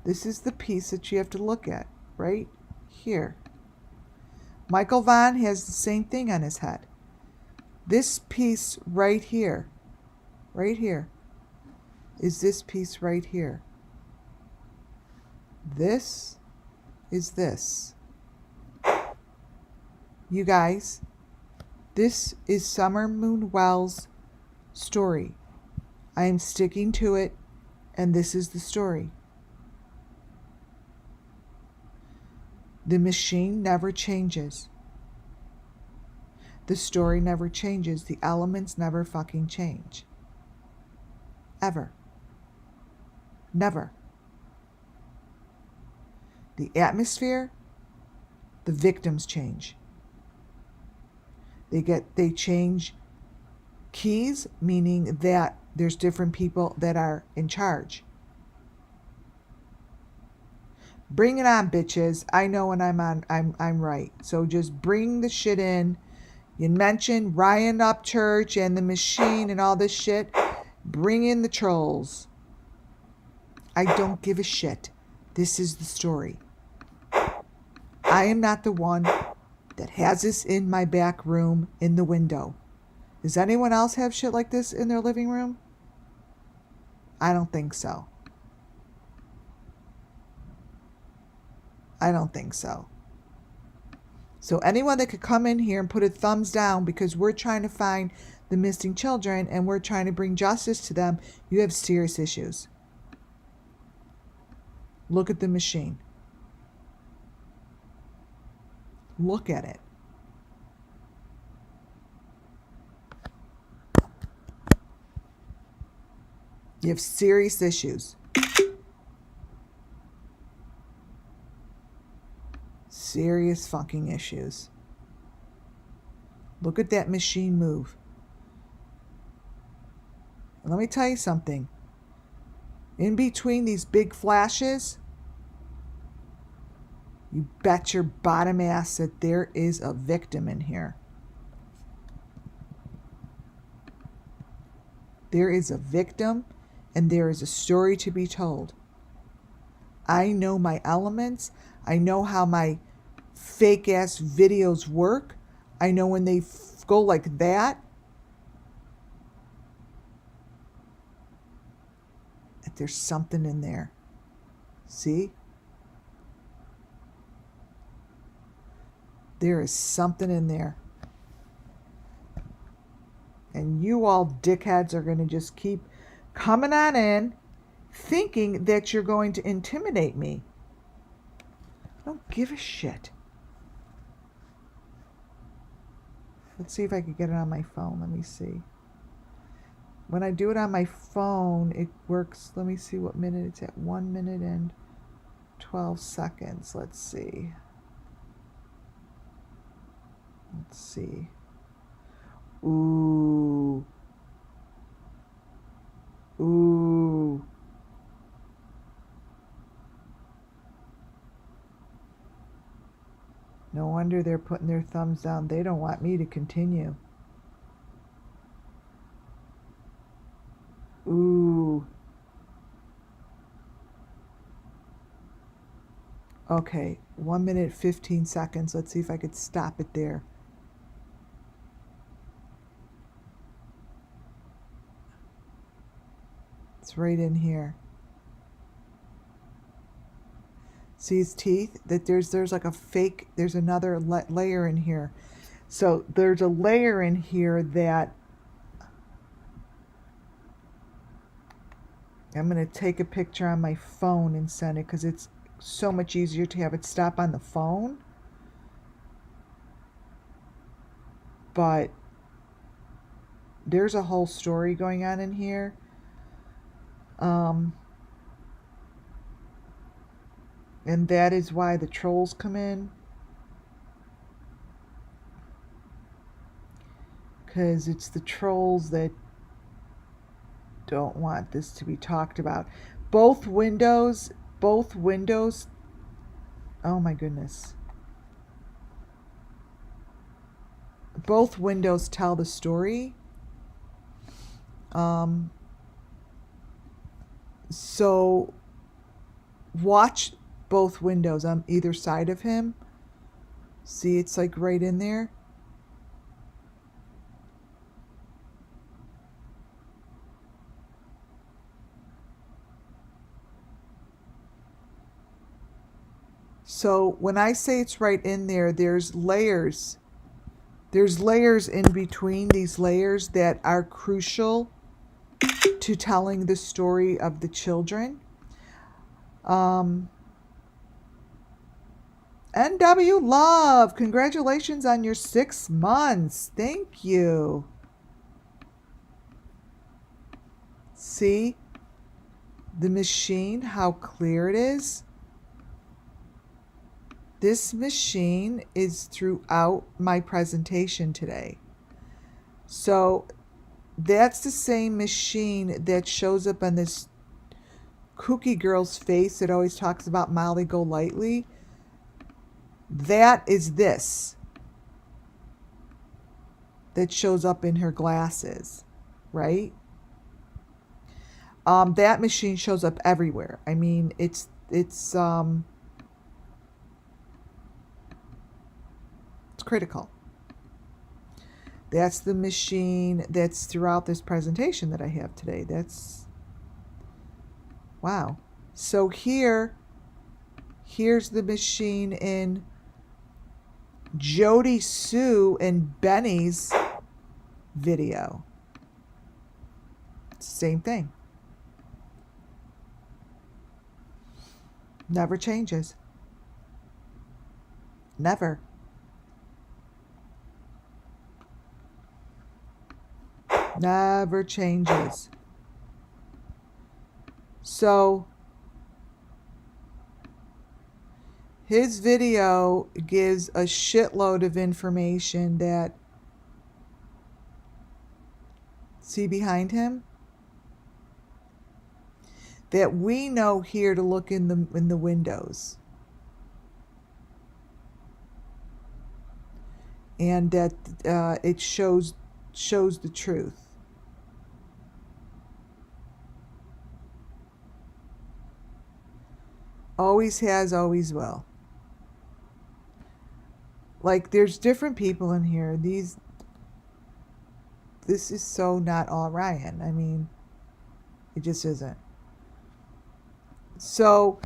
[SPEAKER 1] This is the piece that you have to look at right here. Michael Vaughn has the same thing on his head. This piece right here, is this piece right here. This is this. You guys, this is Summer Moon Wells' story. I am sticking to it, and this is the story. The machine never changes. The story never changes. The elements never fucking change. Ever. Never. The atmosphere, the victims change. They change keys, meaning that there's different people that are in charge. Bring it on, bitches. I know when I'm right. So just bring the shit in. You mentioned Ryan Upchurch and the machine and all this shit. Bring in the trolls. I don't give a shit. This is the story. I am not the one that has this in my back room in the window. Does anyone else have shit like this in their living room? I don't think so. I don't think so. So anyone that could come in here and put a thumbs down because we're trying to find the missing children and we're trying to bring justice to them, you have serious issues. Look at the machine. Look at it. You have serious issues. Serious fucking issues. Look at that machine move. And let me tell you something. In between these big flashes, you bet your bottom ass that there is a victim in here. There is a victim and there is a story to be told. I know my elements. I know how my fake ass videos work. I know when they go like that there's something in there. See? There is something in there. And you all dickheads are going to just keep coming on in thinking that you're going to intimidate me. I don't give a shit. Let's see if I can get it on my phone. Let me see. When I do it on my phone, it works. Let me see what minute it's at. 1 minute and 12 seconds. Let's see. Let's see. Ooh. Ooh. No wonder they're putting their thumbs down. They don't want me to continue. Ooh. Okay, 1 minute, 15 seconds. Let's see if I could stop it there. It's right in here. See his teeth? That there's like a fake, there's another layer in here. So there's a layer in here that I'm going to take a picture on my phone and send it because it's so much easier to have it stop on the phone. But there's a whole story going on in here. And that is why the trolls come in. Because it's the trolls that don't want this to be talked about. Both windows, oh my goodness. Both windows tell the story. So watch both windows on either side of him. See, it's like right in there. So when I say it's right in there, there's layers. There's layers in between these layers that are crucial to telling the story of the children. NW Love, congratulations on your 6 months. Thank you. See the machine, how clear it is? This machine is throughout my presentation today. So that's the same machine that shows up on this kooky girl's face that always talks about Molly Golightly. That is this that shows up in her glasses, right? That machine shows up everywhere. I mean, it's critical. That's the machine that's throughout this presentation that I have today. That's, wow. So here's the machine in Jody Sue and Benny's video. Same thing. Never changes. Never. Never changes. So his video gives a shitload of information that, see behind him, that we know here to look in the windows, and that it shows the truth. Always has, always will. Like, there's different people in here. This is so not all Ryan. I mean, it just isn't. So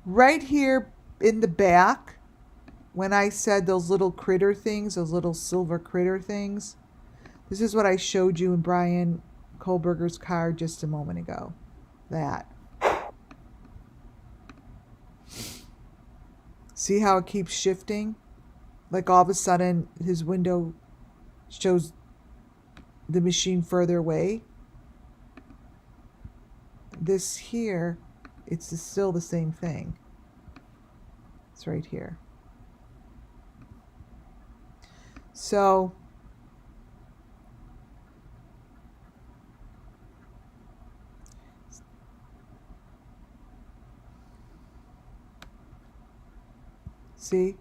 [SPEAKER 1] right here in the back, when I said those little critter things, those little silver critter things, this is what I showed you in Brian Kohlberger's card just a moment ago. That. See how it keeps shifting? Like all of a sudden his window shows the machine further away. This here, it's still the same thing. It's right here. So see?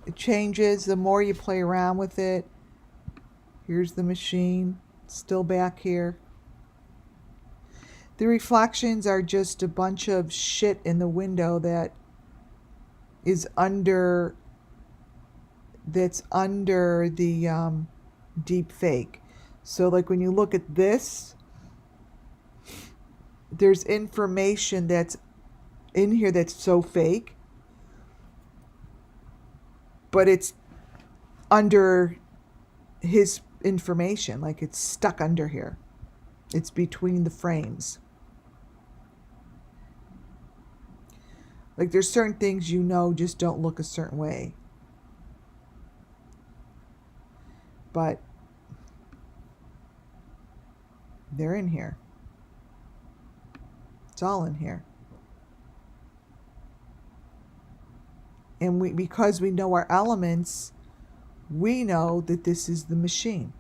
[SPEAKER 1] It changes the more you play around with it. Here's the machine, still back here. The reflections are just a bunch of shit in the window that is under, that's under the deep fake. So like when you look at this, there's information that's in here that's so fake, but it's under his information, like it's stuck under here. It's between the frames. Like there's certain things you know just don't look a certain way. But they're in here. It's all in here. And because we know our elements, we know that this is the machine.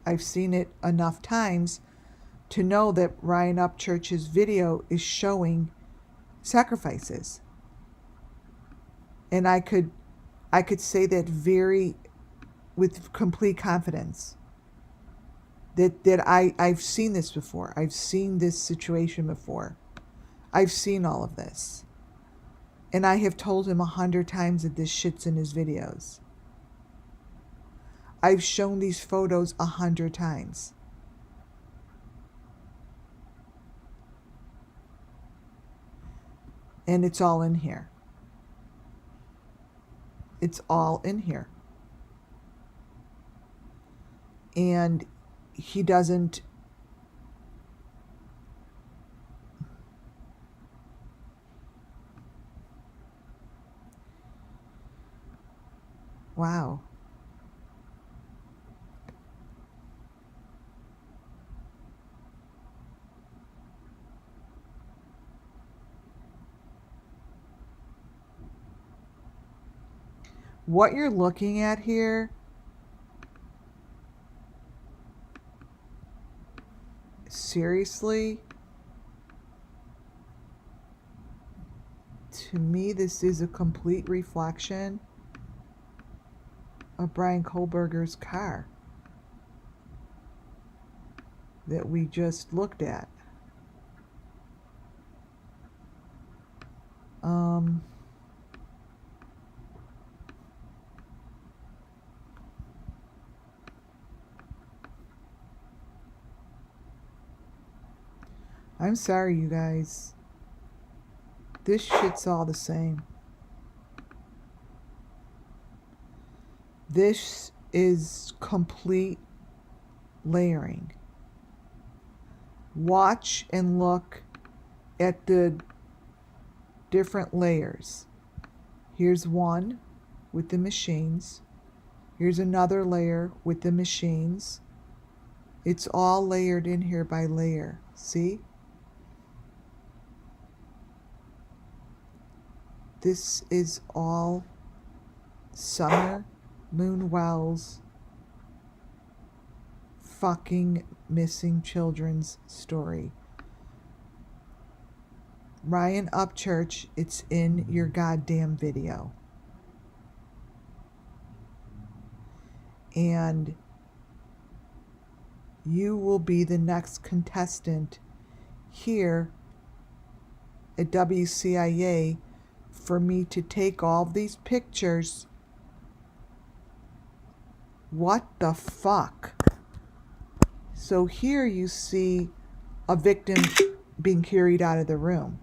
[SPEAKER 1] I've seen it enough times to know that Ryan Upchurch's video is showing sacrifices. And I could say that with complete confidence. That I've seen this before. I've seen this situation before. I've seen all of this. And I have told him 100 times that this shit's in his videos. I've shown these photos 100 times. And it's all in here. It's all in here. And he doesn't... Wow. What you're looking at here seriously, to me, this is a complete reflection of Brian Kohlberger's car that we just looked at. I'm sorry, you guys. This shit's all the same. This is complete layering. Watch and look at the different layers. Here's one with the machines. Here's another layer with the machines. It's all layered in here by layer. See? This is all Summer Moon Wells fucking missing children's story. Ryan Upchurch, it's in your goddamn video. And you will be the next contestant here at WCIA for me to take all these pictures. What the fuck? So here you see a victim being carried out of the room.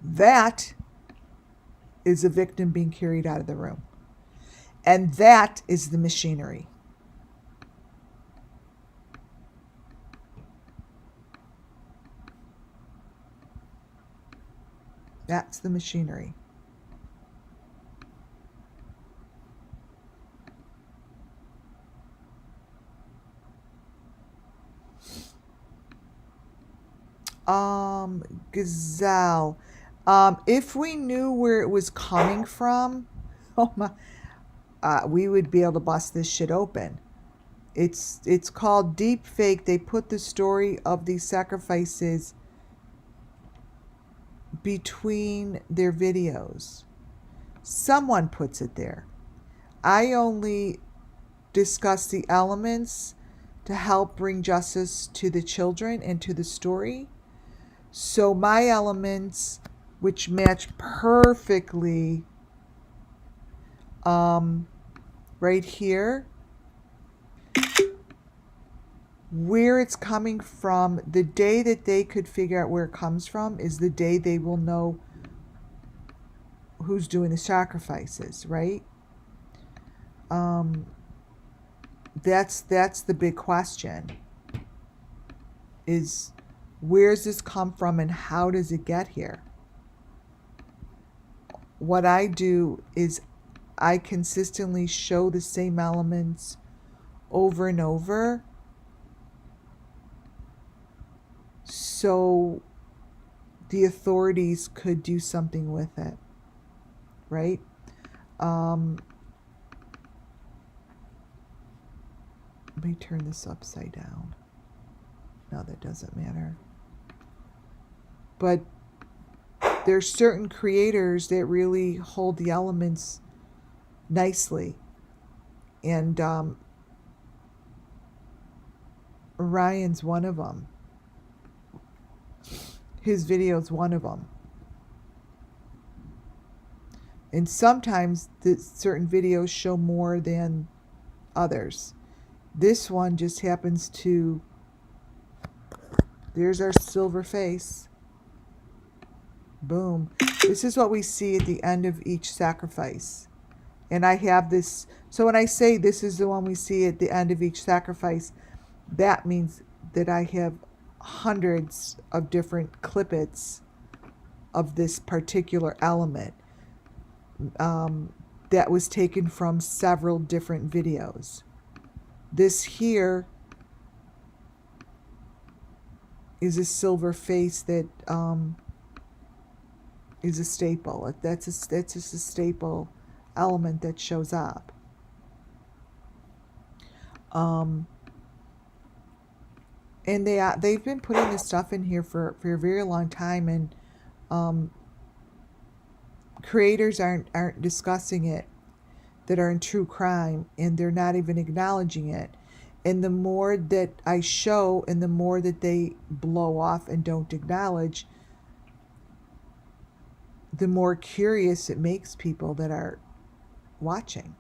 [SPEAKER 1] That is a victim being carried out of the room. And that is the machinery. That's the machinery. Gazelle. If we knew where it was coming from, oh my, we would be able to bust this shit open. It's called deep fake. They put the story of these sacrifices between their videos. Someone puts it there. I only discuss the elements to help bring justice to the children and to the story. So my elements, which match perfectly right here, where it's coming from, the day that they could figure out where it comes from is the day they will know who's doing the sacrifices, right? That's the big question, is where's this come from and how does it get here? What I do is I consistently show the same elements over and over, so the authorities could do something with it, right? Let me turn this upside down. No, that doesn't matter. But there's certain creators that really hold the elements nicely. And Ryan's one of them. His video's one of them. And sometimes the certain videos show more than others. This one just happens to, there's our silver face. Boom. This is what we see at the end of each sacrifice. And I have this, so when I say this is the one we see at the end of each sacrifice, that means that I have hundreds of different clippets of this particular element that was taken from several different videos. This here is a silver face that is a staple. That's just a staple element that shows up. And they've been putting this stuff in here for a very long time, and creators aren't discussing it that are in true crime, and they're not even acknowledging it. And the more that I show and the more that they blow off and don't acknowledge, the more curious it makes people that are watching.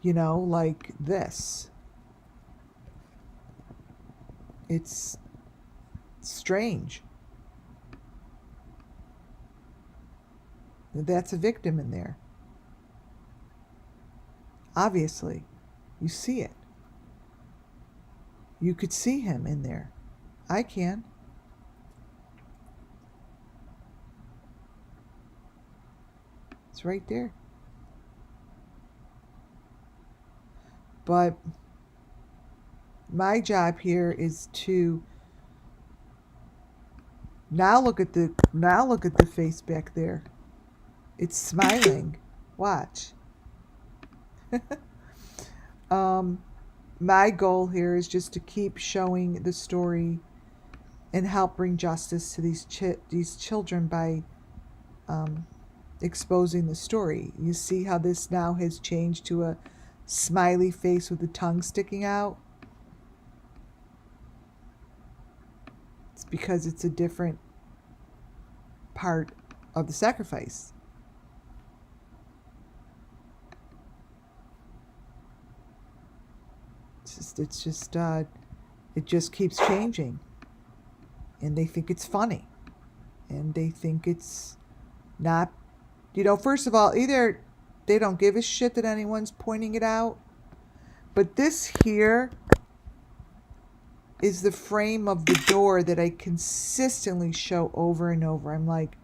[SPEAKER 1] You know, like this. It's strange. That's a victim in there. Obviously, you see it. You could see him in there. I can. It's right there. But my job here is to now look at the face back there. It's smiling. Watch. My goal here is just to keep showing the story and help bring justice to these children by exposing the story. You see how this now has changed to a smiley face with the tongue sticking out? It's because it's a different part of the sacrifice. It just keeps changing, and they think it's funny, and they think it's not, first of all, either they don't give a shit that anyone's pointing it out, but this here is the frame of the door that I consistently show over and over. I'm like,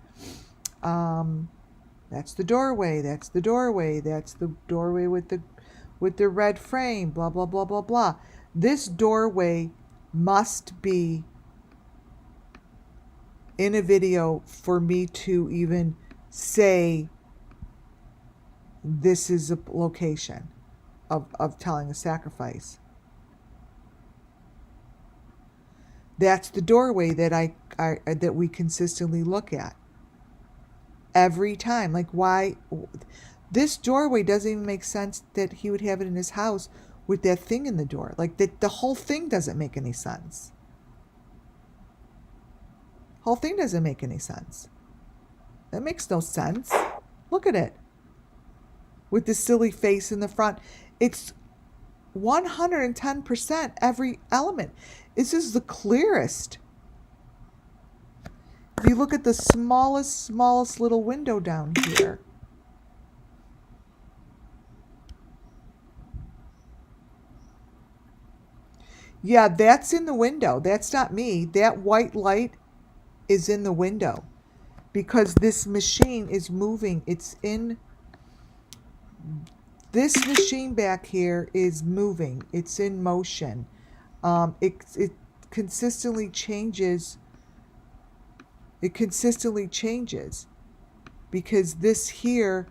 [SPEAKER 1] that's the doorway, that's the doorway, that's the doorway with the red frame, blah, blah, blah, blah, blah. This doorway must be in a video for me to even say this is a location of telling a sacrifice. That's the doorway that that we consistently look at every time. Like, why? This doorway doesn't even make sense that he would have it in his house with that thing in the door. Like, the whole thing doesn't make any sense. Whole thing doesn't make any sense. That makes no sense. Look at it. With the silly face in the front. It's 110% every element. This is the clearest. If you look at the smallest little window down here. Yeah, that's in the window. That's not me. That white light is in the window because this machine is moving. This machine back here is moving. It's in motion. It consistently changes. It consistently changes because this here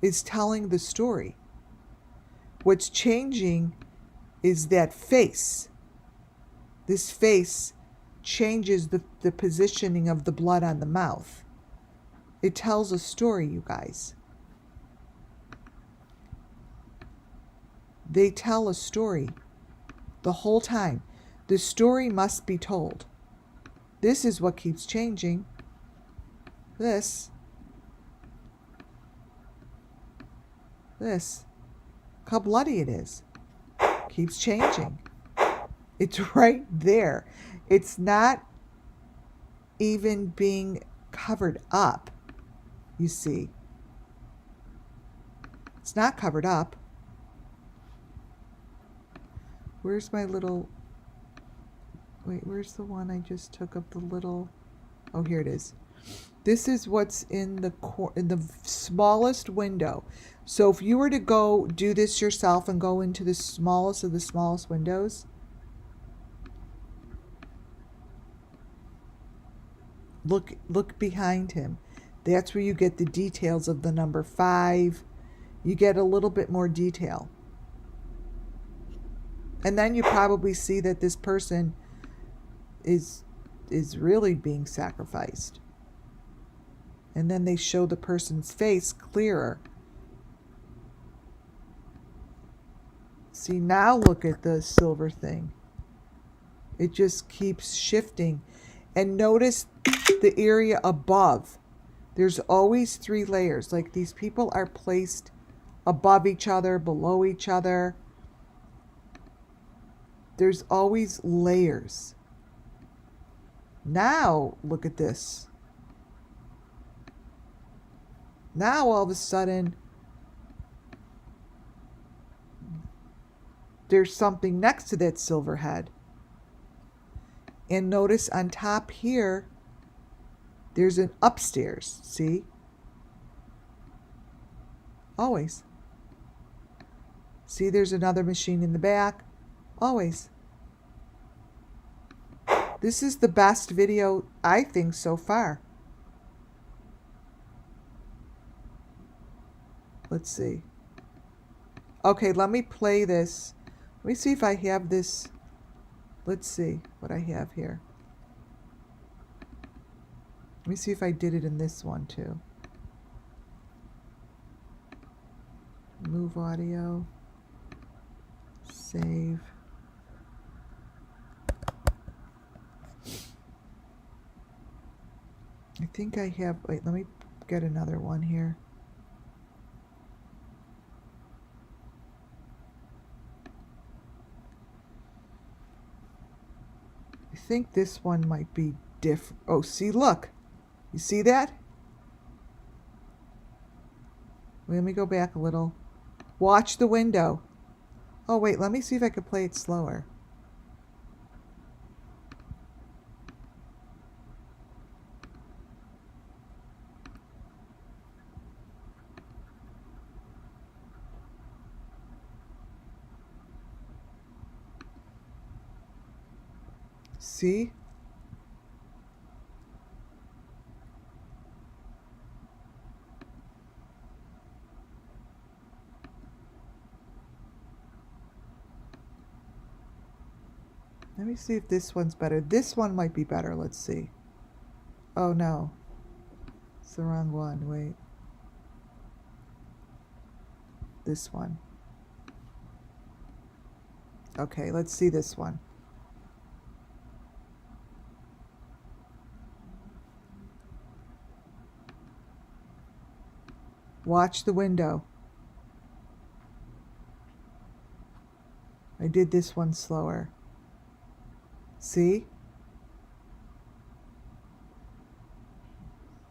[SPEAKER 1] is telling the story. What's changing is that face. This face changes the positioning of the blood on the mouth. It tells a story, you guys. They tell a story the whole time. The story must be told. This is what keeps changing. This. Look how bloody it is. Keeps changing. It's right there. It's not even being covered up, you see. It's not covered up. Where's my little... Wait, where's the one I just took of the little... Oh, here it is. This is what's in in the smallest window. So if you were to go do this yourself and go into the smallest of the smallest windows, look behind him. That's where you get the details of the number 5. You get a little bit more detail. And then you probably see that this person is really being sacrificed. And then they show the person's face clearer. See, now look at the silver thing. It just keeps shifting. And notice the area above. There's always 3 layers. Like these people are placed above each other, below each other. There's always layers. Now, look at this. Now, all of a sudden, there's something next to that silver head. And notice on top here, there's an upstairs. See? Always. See, there's another machine in the back. Always. This is the best video, I think, so far. Let's see. Okay, let me play this. Let me see if I have this. Let's see what I have here. Let me see if I did it in this one too. Move audio. Save. I think I have, wait, let me get another one here. I think this one might be different. Oh, see, look. You see that? Wait, let me go back a little. Watch the window. Oh, wait, let me see if I can play it slower. See? Let me see if this one's better. This one might be better. Let's see. Oh, no. It's the wrong one. Wait. This one. Okay, let's see this one. Watch the window. I did this one slower. See?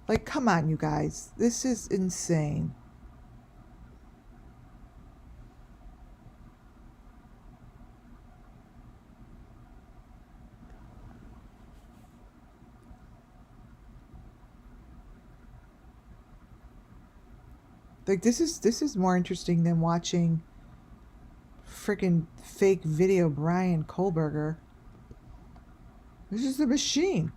[SPEAKER 1] Like, come on, you guys. This is insane. Like, this is more interesting than watching freaking fake video Brian Kohlberger. This is the machine.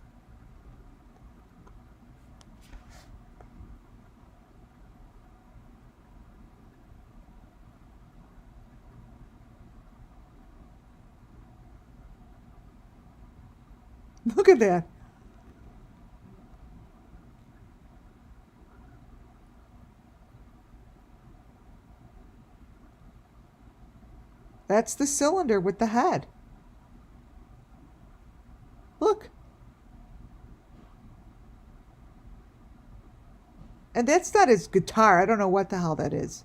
[SPEAKER 1] Look at that. That's the cylinder with the head. Look. And that's not his guitar. I don't know what the hell that is.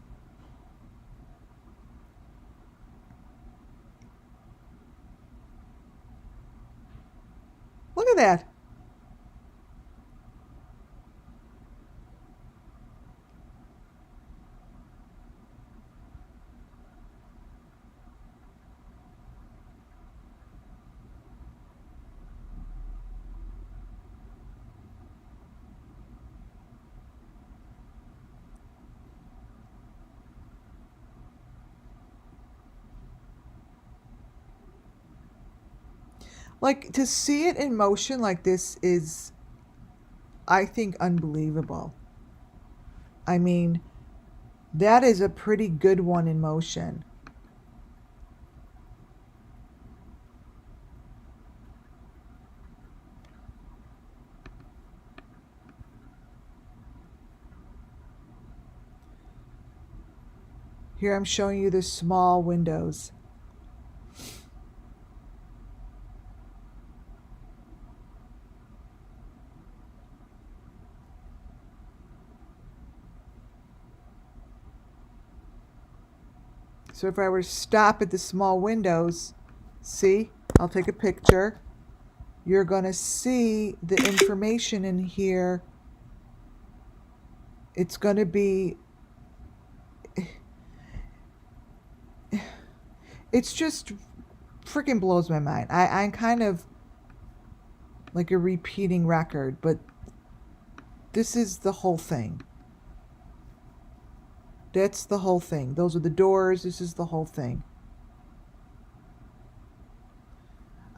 [SPEAKER 1] Look at that. Like, to see it in motion like this is, I think, unbelievable. I mean, that is a pretty good one in motion. Here I'm showing you the small windows. So if I were to stop at the small windows, see, I'll take a picture. You're going to see the information in here. It's going to be, it's just freaking blows my mind. I'm kind of like a repeating record, but this is the whole thing. That's the whole thing. Those are the doors. This is the whole thing.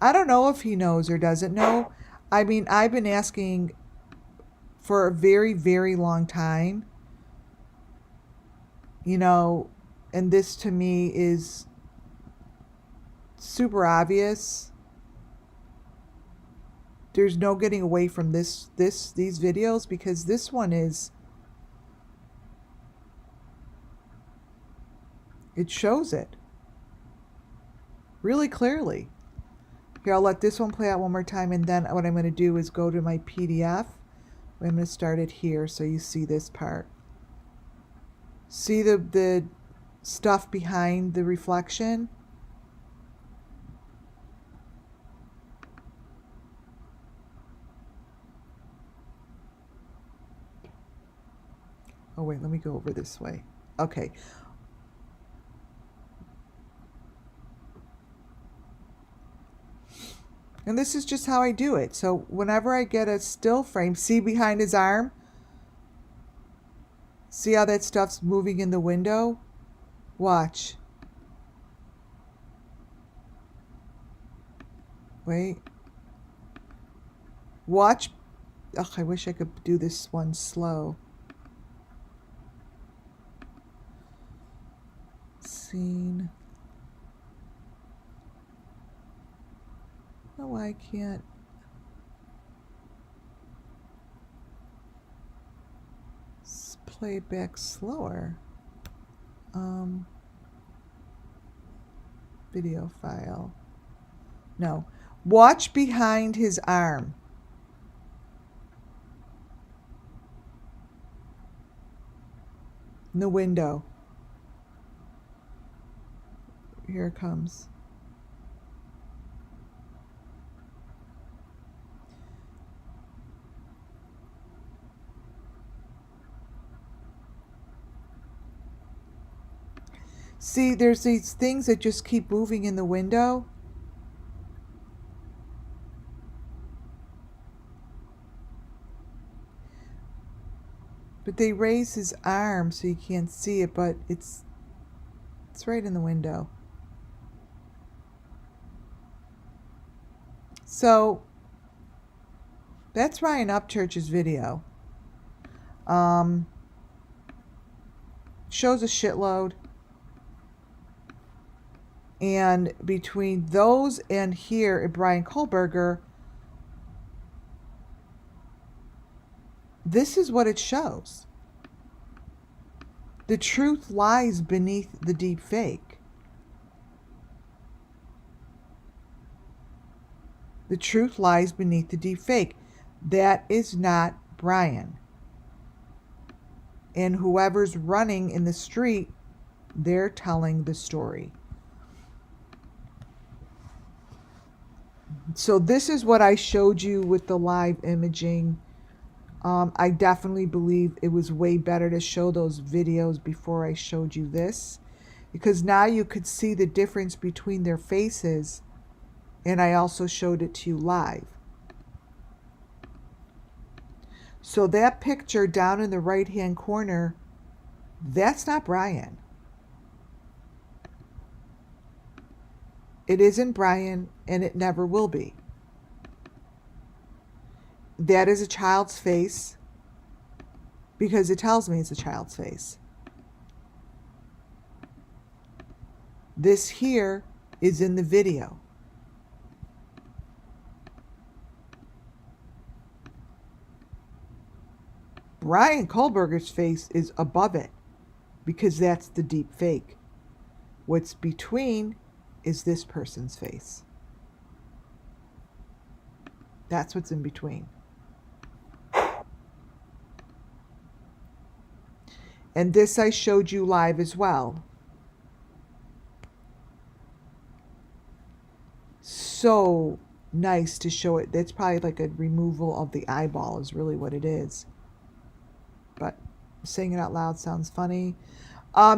[SPEAKER 1] I don't know if he knows or doesn't know. I mean, I've been asking for a very, very long time, you know, and this to me is super obvious. There's no getting away from these videos, because this one is, it shows it really clearly. Here, I'll let this one play out one more time, and then what I'm going to do is go to my PDF. I'm going to start it here so you see this part. See the stuff behind the reflection? Oh wait, let me go over this way. Okay. And this is just how I do it. So whenever I get a still frame, see behind his arm? See how that stuff's moving in the window? Watch. Wait. Watch. Ugh, I wish I could do this one slow. Scene. Oh, I can't. Play it back slower. Video file. No. Watch behind his arm. In the window. Here it comes. See, there's these things that just keep moving in the window. But they raise his arm so you can't see it, but it's right in the window. So that's Ryan Upchurch's video. Shows a shitload. And between those and here at Brian Kohlberger, this is what it shows. The truth lies beneath the deep fake. The truth lies beneath the deep fake. That is not Brian. And whoever's running in the street, they're telling the story. So this is what I showed you with the live imaging. I definitely believe it was way better to show those videos before I showed you this, because now you could see the difference between their faces, and I also showed it to you live. So that picture down in the right hand corner, that's not Brian. It isn't Brian, and it never will be. that is a child's face because it tells me it's a child's face. This here is in the video. Brian Kohlberger's face is above it because that's the deep fake. What's between is this person's face. That's what's in between. And this I showed you live as well. So nice to show it. That's probably like a removal of the eyeball is really what it is. But saying it out loud sounds funny.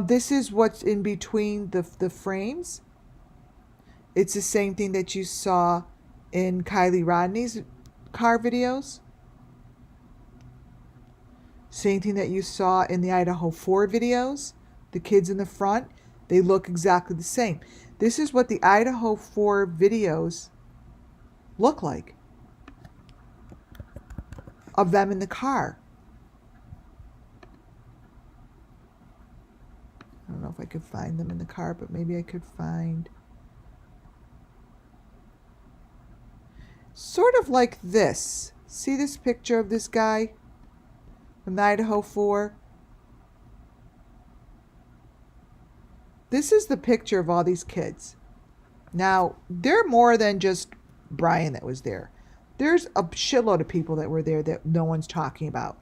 [SPEAKER 1] This is what's in between the frames. It's the same thing that you saw in Kylie Rodney's car videos. Same thing that you saw in the Idaho 4 videos. The kids in the front, they look exactly the same. This is what the Idaho 4 videos look like of them in the car. I don't know if I could find them in the car, but maybe I could find sort of like this. See this picture of this guy from the Idaho 4? This is the picture of all these kids. Now, they're more than just Brian that was there. There's a shitload of people that were there that no one's talking about.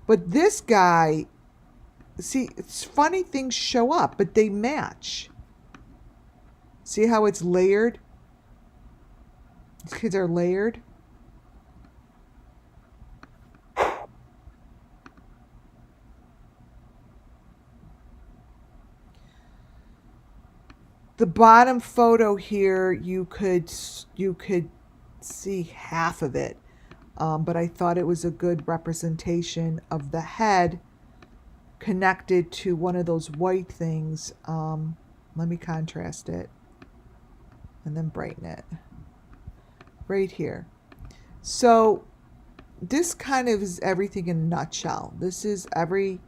[SPEAKER 1] But this guy, see, it's funny things show up, but they match. See how it's layered? These kids are layered. The bottom photo here, you could see half of it, but I thought it was a good representation of the head connected to one of those white things. Let me contrast it and then brighten it right here. So this kind of is everything in a nutshell. This is every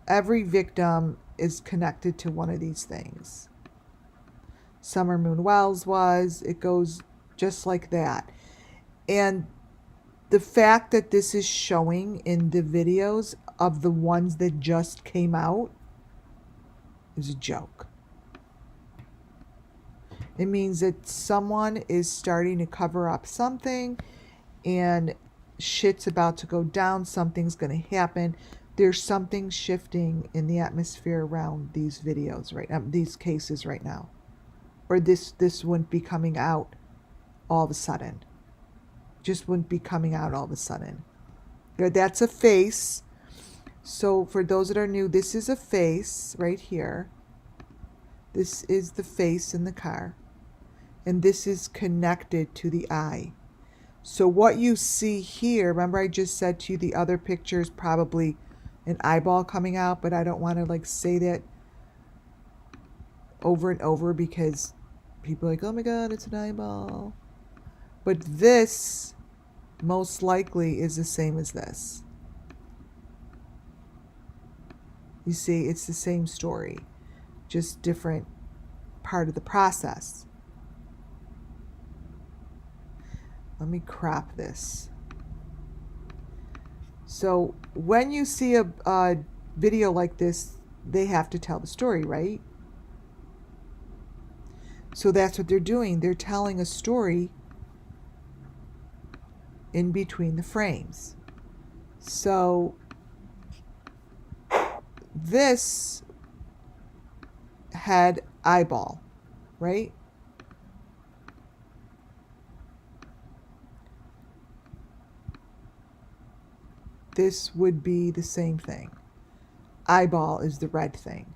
[SPEAKER 1] victim is connected to one of these things. Summer Moon Wells was. It goes just like that. And the fact that this is showing in the videos of the ones that just came out is a joke. It means that someone is starting to cover up something and shit's about to go down. Something's going to happen. There's something shifting in the atmosphere around these videos right now, these cases right now. Or this wouldn't be coming out all of a sudden. Just wouldn't be coming out all of a sudden. That's a face. So for those that are new, this is a face right here. This is the face in the car. And this is connected to the eye. So what you see here, remember I just said to you the other picture is probably an eyeball coming out, but I don't want to like say that over and over because people are like, oh my God, it's an eyeball. But this most likely is the same as this. You see, it's the same story, just different part of the process. Let me crop this. So when you see a video like this, they have to tell the story, right? So that's what they're doing. They're telling a story in between the frames. So this had eyeball, right? This would be the same thing. Eyeball is the red thing.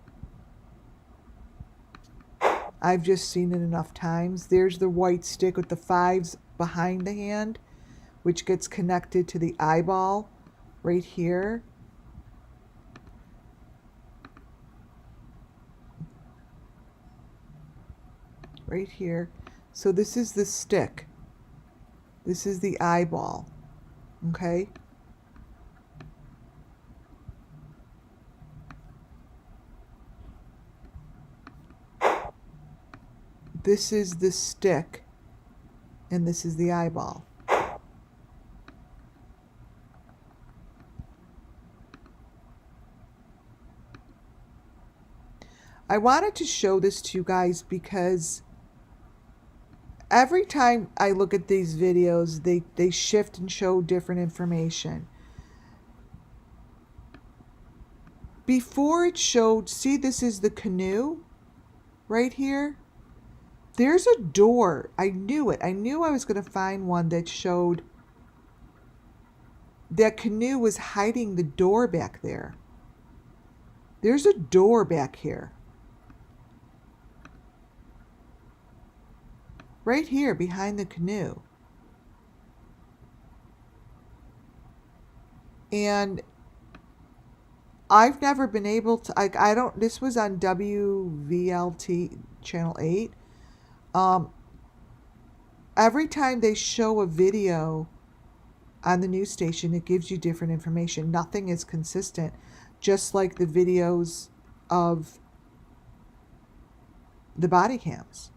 [SPEAKER 1] I've just seen it enough times. There's the white stick with the 5s behind the hand, which gets connected to the eyeball right here. Right here. So this is the stick. This is the eyeball. Okay? This is the stick, and this is the eyeball. I wanted to show this to you guys because every time I look at these videos, they shift and show different information. Before it showed, see, this is the canoe right here. There's a door. I knew it. I knew I was going to find one that showed that canoe was hiding the door back there. There's a door back here. Right here behind the canoe. And I've never been able to, I don't, this was on WVLT channel 8. Every time they show a video on the news station, it gives you different information. Nothing is consistent, just like the videos of the body cams.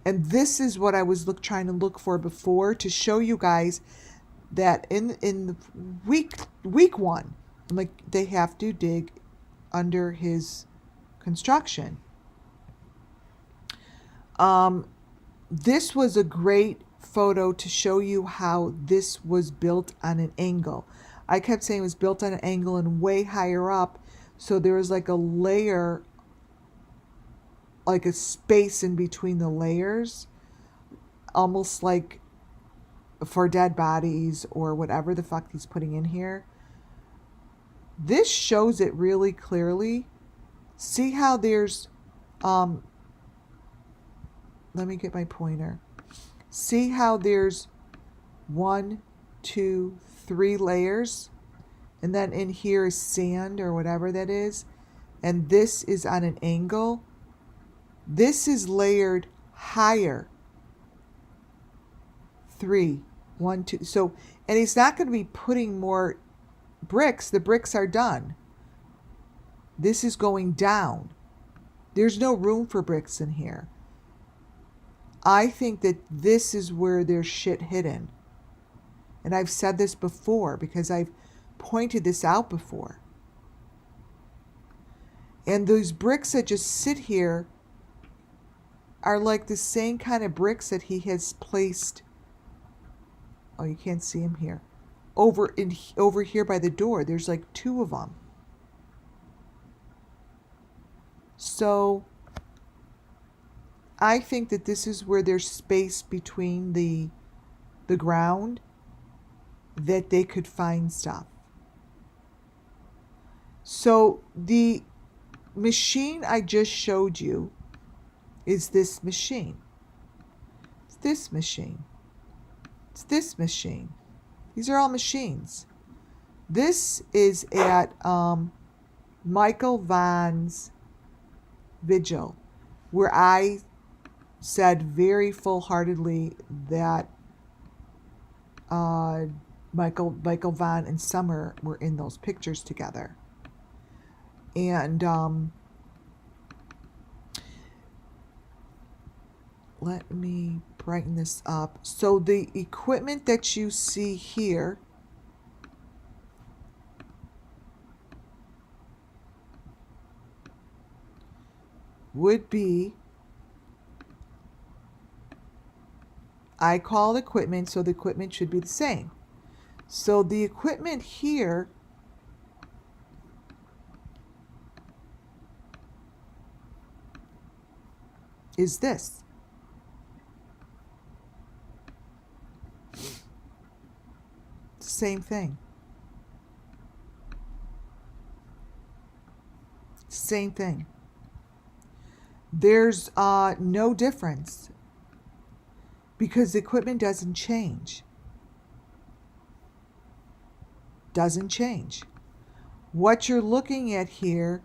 [SPEAKER 1] And this is what I was trying to look for before, to show you guys that in the week one, like, they have to dig under his construction. This was a great photo to show you how this was built on an angle. I kept saying it was built on an angle and way higher up, so there was like a layer, like a space in between the layers, almost like for dead bodies or whatever the fuck he's putting in here. This shows it really clearly. See how there's let me get my pointer. See how there's 1, 2, 3 layers, and then in here is sand or whatever that is, and this is on an angle. This is layered higher. 3, 1, 2. So, and he's not going to be putting more bricks. The bricks are done. This is going down. There's no room for bricks in here. I think that this is where there's shit hidden. And I've said this before because I've pointed this out before. And those bricks that just sit here are like the same kind of bricks that he has placed. Oh, you can't see him here. Over here by the door. There's like 2 of them. So I think that this is where there's space between the ground that they could find stuff. So the machine I just showed you is this machine. It's this machine. It's this machine. These are all machines. This is at Michael Vaughn's vigil, where I said very full-heartedly that Michael Vaughn and Summer were in those pictures together. And let me brighten this up. So the equipment that you see here would be, I call it equipment, so the equipment should be the same. So the equipment here is this. Same thing. Same thing. There's no difference because the equipment doesn't change. Doesn't change. What you're looking at here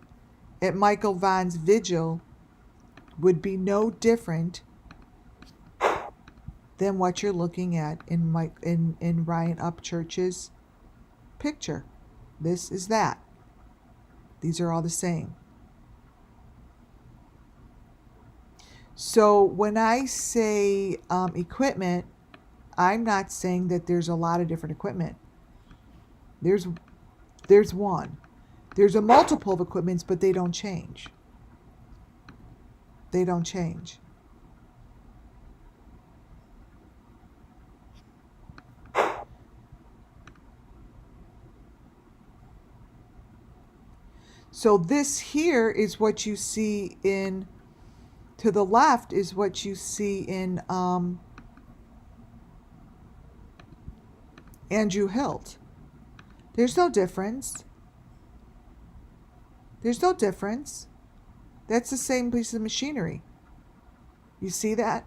[SPEAKER 1] at Michael Vaughn's vigil would be no different than what you're looking at in Ryan Upchurch's picture. This is that. These are all the same. So when I say equipment, I'm not saying that there's a lot of different equipment. There's one. There's a multiple of equipments, but they don't change. They don't change. So this here is what you see in, to the left is what you see in Andrew Hilt. There's no difference. There's no difference. That's the same piece of machinery. You see that?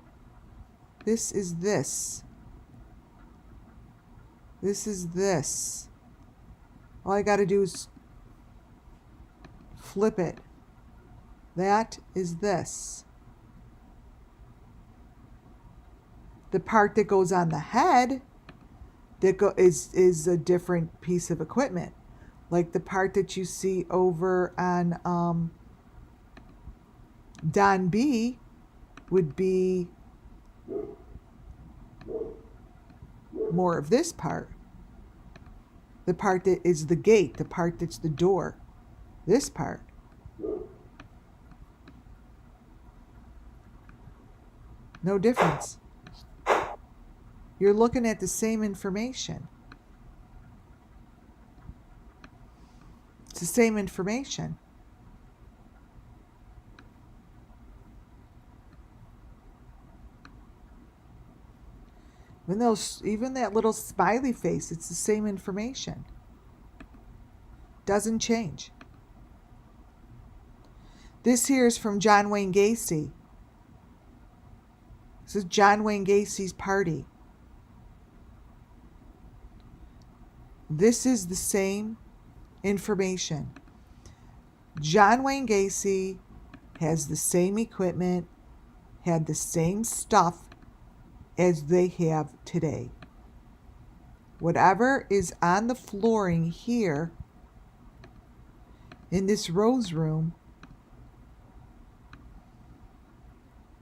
[SPEAKER 1] This is this. This is this. All I got to do is flip it. That is this. The part that goes on the head is a different piece of equipment. Like the part that you see over on Don B would be more of this part. The part that is the gate, the part that's the door. This part. No difference. You're looking at the same information. It's the same information. Even that little smiley face, it's the same information. Doesn't change. This here is from John Wayne Gacy. This is John Wayne Gacy's party. This is the same information. John Wayne Gacy has the same equipment, had the same stuff as they have today. Whatever is on the flooring here in this rose room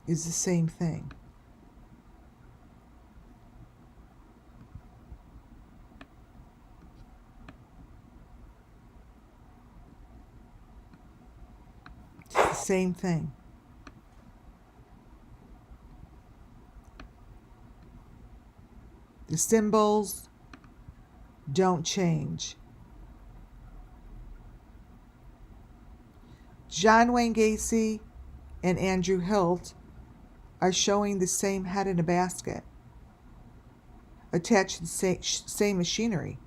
[SPEAKER 1] is the same thing. It's the same thing. The symbols don't change. John Wayne Gacy and Andrew Hilt are showing the same head in a basket, attached to the same machinery.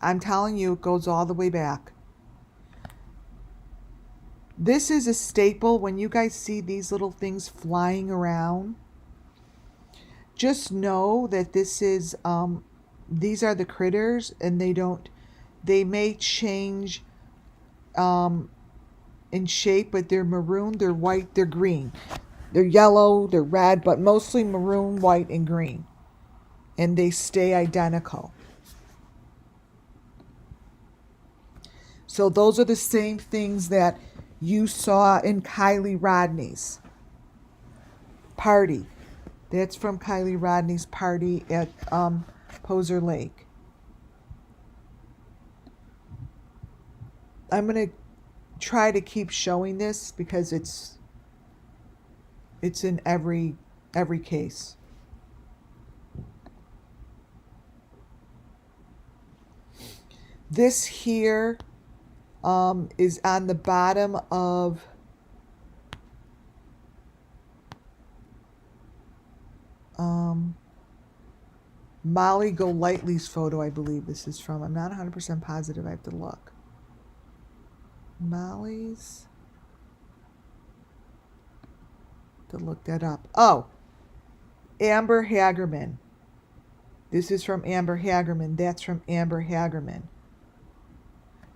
[SPEAKER 1] I'm telling you, it goes all the way back. This is a staple. When you guys see these little things flying around, just know that this is these are the critters, and they may change in shape, but they're maroon, they're white, they're green, they're yellow, they're red, but mostly maroon, white, and green, and they stay identical. So those are the same things that you saw in Kylie Rodney's party. That's from Kylie Rodney's party at Poser Lake. I'm going to try to keep showing this because it's in every case. This here is on the bottom of Molly Golightly's photo, I believe this is from. I'm not 100% positive. I have to look. Molly's. To look that up. Oh, Amber Hagerman. This is from Amber Hagerman. That's from Amber Hagerman.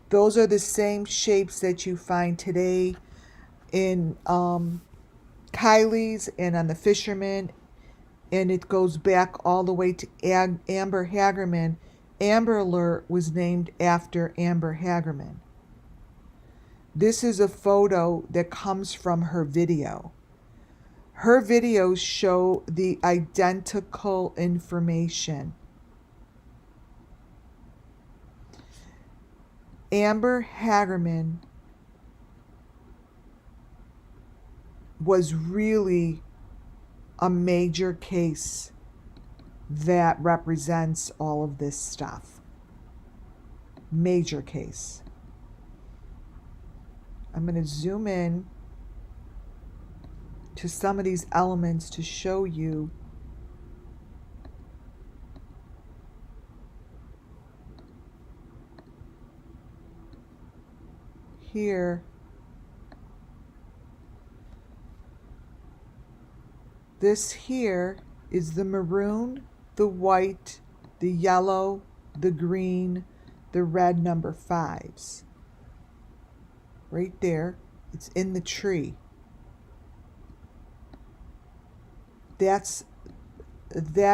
[SPEAKER 1] Those are the same shapes that you find today in Kylie's and on the Fisherman, and it goes back all the way to Amber Hagerman. Amber Alert was named after Amber Hagerman. This is a photo that comes from her video. Her videos show the identical information. Amber Hagerman was really a major case that represents all of this stuff. Major case. I'm going to zoom in to some of these elements to show you here. This here is the maroon, the white, the yellow, the green, the red number 5s. Right there. It's in the tree. That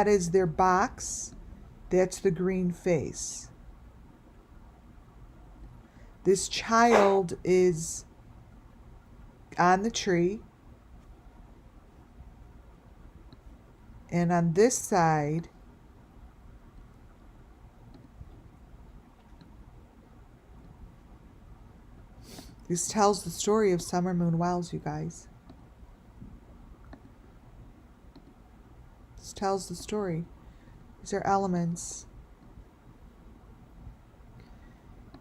[SPEAKER 1] is their box. That's the green face. This child is on the tree. And on this side, this tells the story of Summer Moon Wells, you guys. This tells the story. These are elements.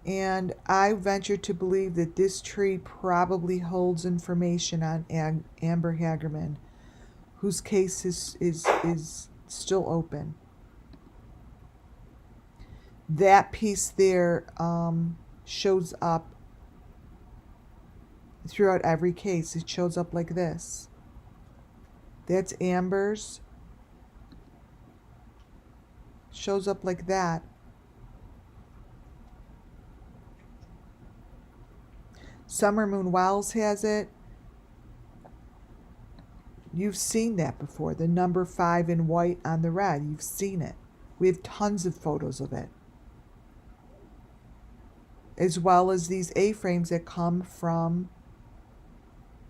[SPEAKER 1] And I venture to believe that this tree probably holds information on Amber Hagerman, whose case is still open. That piece there shows up throughout every case. It shows up like this. That's Amber's. Shows up like that. Summer Moon Wells has it. You've seen that before. The number 5 in white on the red. You've seen it. We have tons of photos of it. As well as these A-frames that come from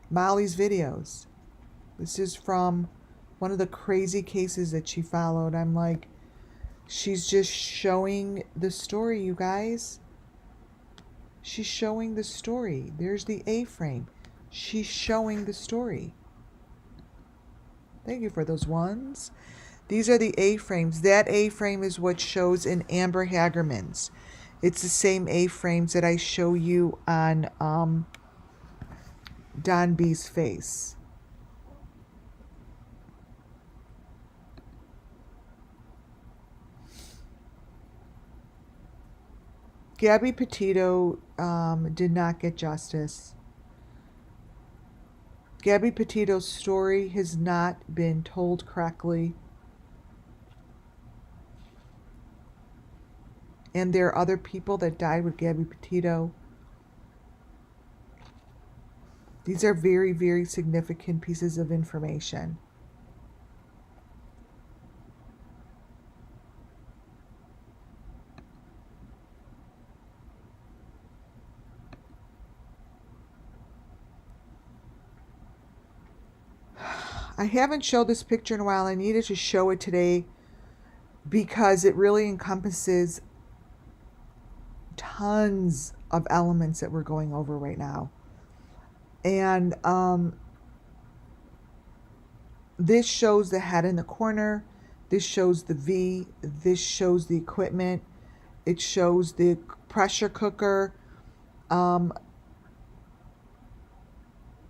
[SPEAKER 1] Molly's videos. This is from one of the crazy cases that she followed. I'm like, she's just showing the story, you guys. She's showing the story. There's the A-frame. She's showing the story. Thank you for those ones. These are the A-frames. That A-frame is what shows in Amber Hagerman's. It's the same A-frames that I show you on Don B's face. Gabby Petito did not get justice. Gabby Petito's story has not been told correctly. And there are other people that died with Gabby Petito. These are very, very significant pieces of information. I haven't showed this picture in a while. I needed to show it today because it really encompasses tons of elements that we're going over right now. And this shows the head in the corner. This shows the V. This shows the equipment. It shows the pressure cooker.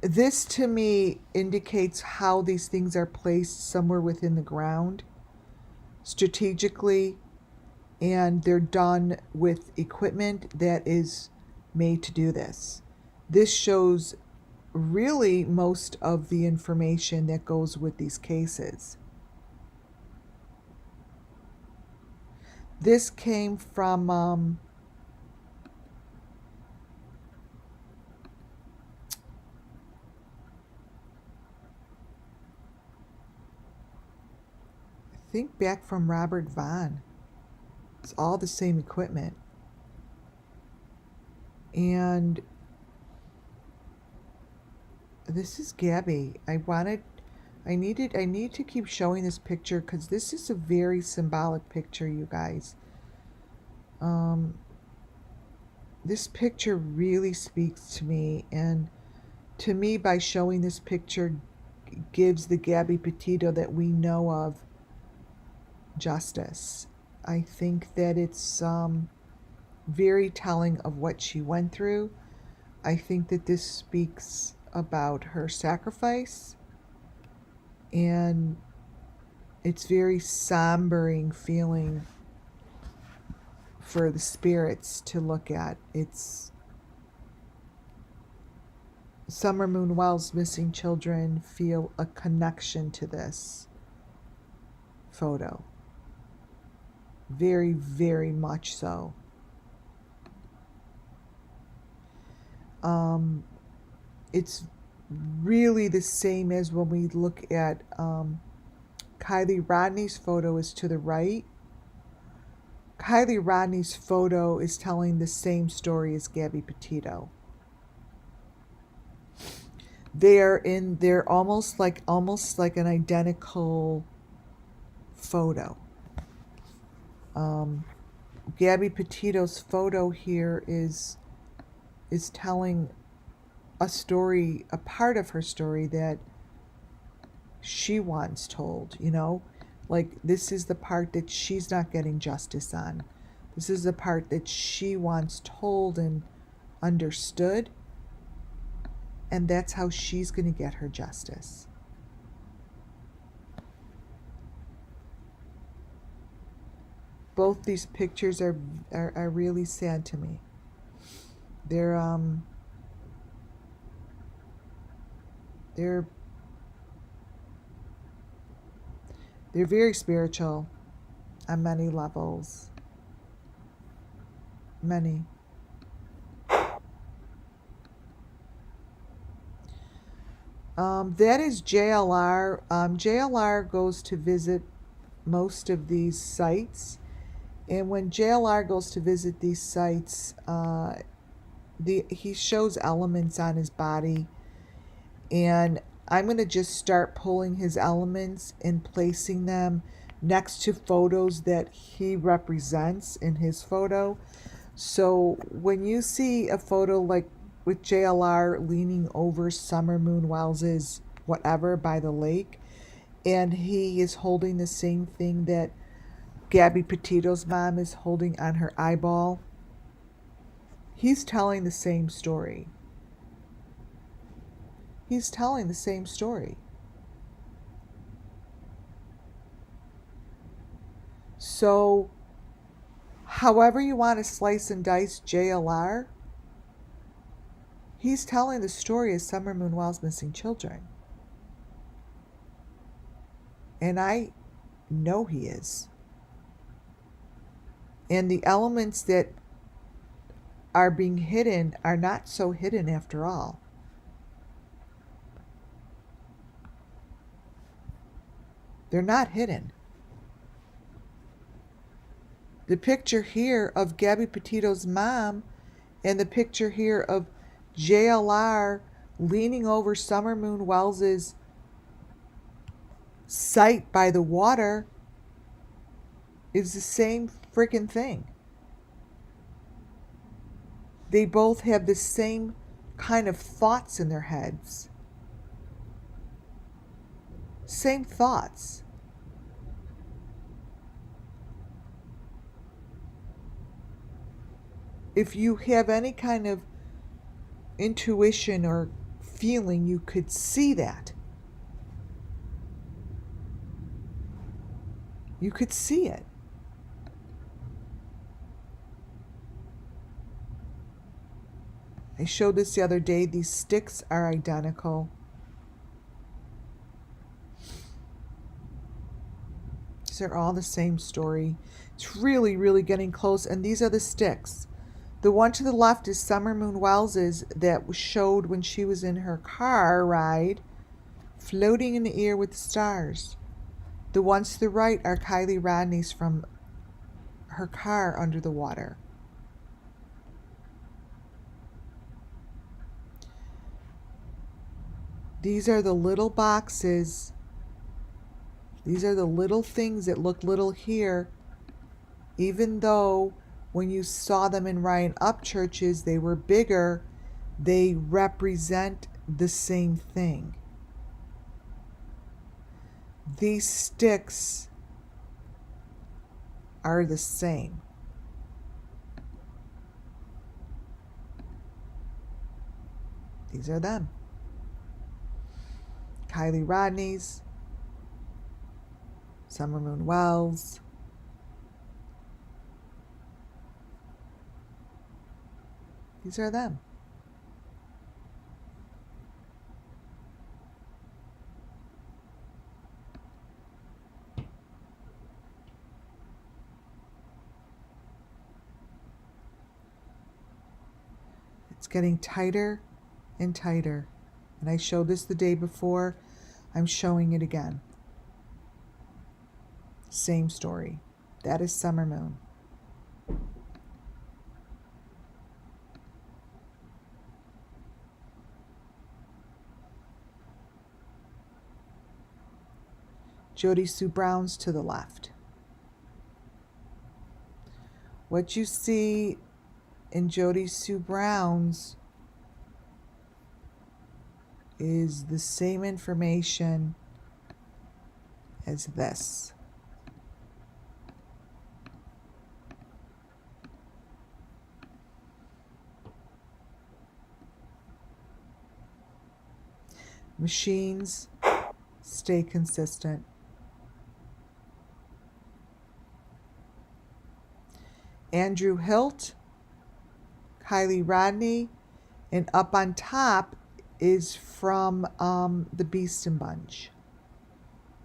[SPEAKER 1] This to me indicates how these things are placed somewhere within the ground strategically, and they're done with equipment that is made to do this. This shows really most of the information that goes with these cases. This came from think back from Robert Vaughn. It's all the same equipment. And this is Gabby. I need to keep showing this picture because this is a very symbolic picture, you guys. This picture really speaks to me, and to me, by showing this picture, gives the Gabby Petito that we know of justice. I think that it's very telling of what she went through. I think that this speaks about her sacrifice, and it's very sombering feeling for the spirits to look at. It's Summer Moon Wells' missing children feel a connection to this photo. Very, very much so. It's really the same as when we look at Kylie Rodney's photo is to the right. Kylie Rodney's photo is telling the same story as Gabby Petito. They're almost like an identical photo. Gabby Petito's photo here is telling a story, a part of her story that she once told, you know? Like, this is the part that she's not getting justice on. This is the part that she once told and understood. And that's how she's going to get her justice. Both these pictures are really sad to me. They're very spiritual on many levels. Many. That is JLR. JLR goes to visit most of these sites. And when JLR goes to visit these sites, he shows elements on his body. And I'm going to just start pulling his elements and placing them next to photos that he represents in his photo. So when you see a photo like with JLR leaning over Summer Moon Wells's whatever by the lake, and he is holding the same thing that Gabby Petito's mom is holding on her eyeball, he's telling the same story. He's telling the same story. So, however you want to slice and dice JLR, he's telling the story of Summer Moon Wells' missing children. And I know he is. And the elements that are being hidden are not so hidden after all. They're not hidden. The picture here of Gabby Petito's mom and the picture here of JLR leaning over Summer Moon Wells's site by the water is the same freaking thing. They both have the same kind of thoughts in their heads. Same thoughts. If you have any kind of intuition or feeling, you could see that. You could see it. I showed this the other day. These sticks are identical. These are all the same story. It's really, really getting close. And these are the sticks. The one to the left is Summer Moon Wells's that showed when she was in her car ride, floating in the air with the stars. The ones to the right are Kylie Rodney's from her car under the water. These are the little boxes. These are the little things that look little here, even though when you saw them in Ryan Upchurch's, they were bigger. They represent the same thing. These sticks are the same. These are them. Kylie Rodney's, Summer Moon Wells. These are them. It's getting tighter and tighter. And I showed this the day before. I'm showing it again. Same story. That is Summer Moon. Jody Sue Brown's to the left. What you see in Jody Sue Brown's is the same information as this. Machines stay consistent. Andrew Hilt, Kylie Rodney, and up on top is from the Beast and Bunch.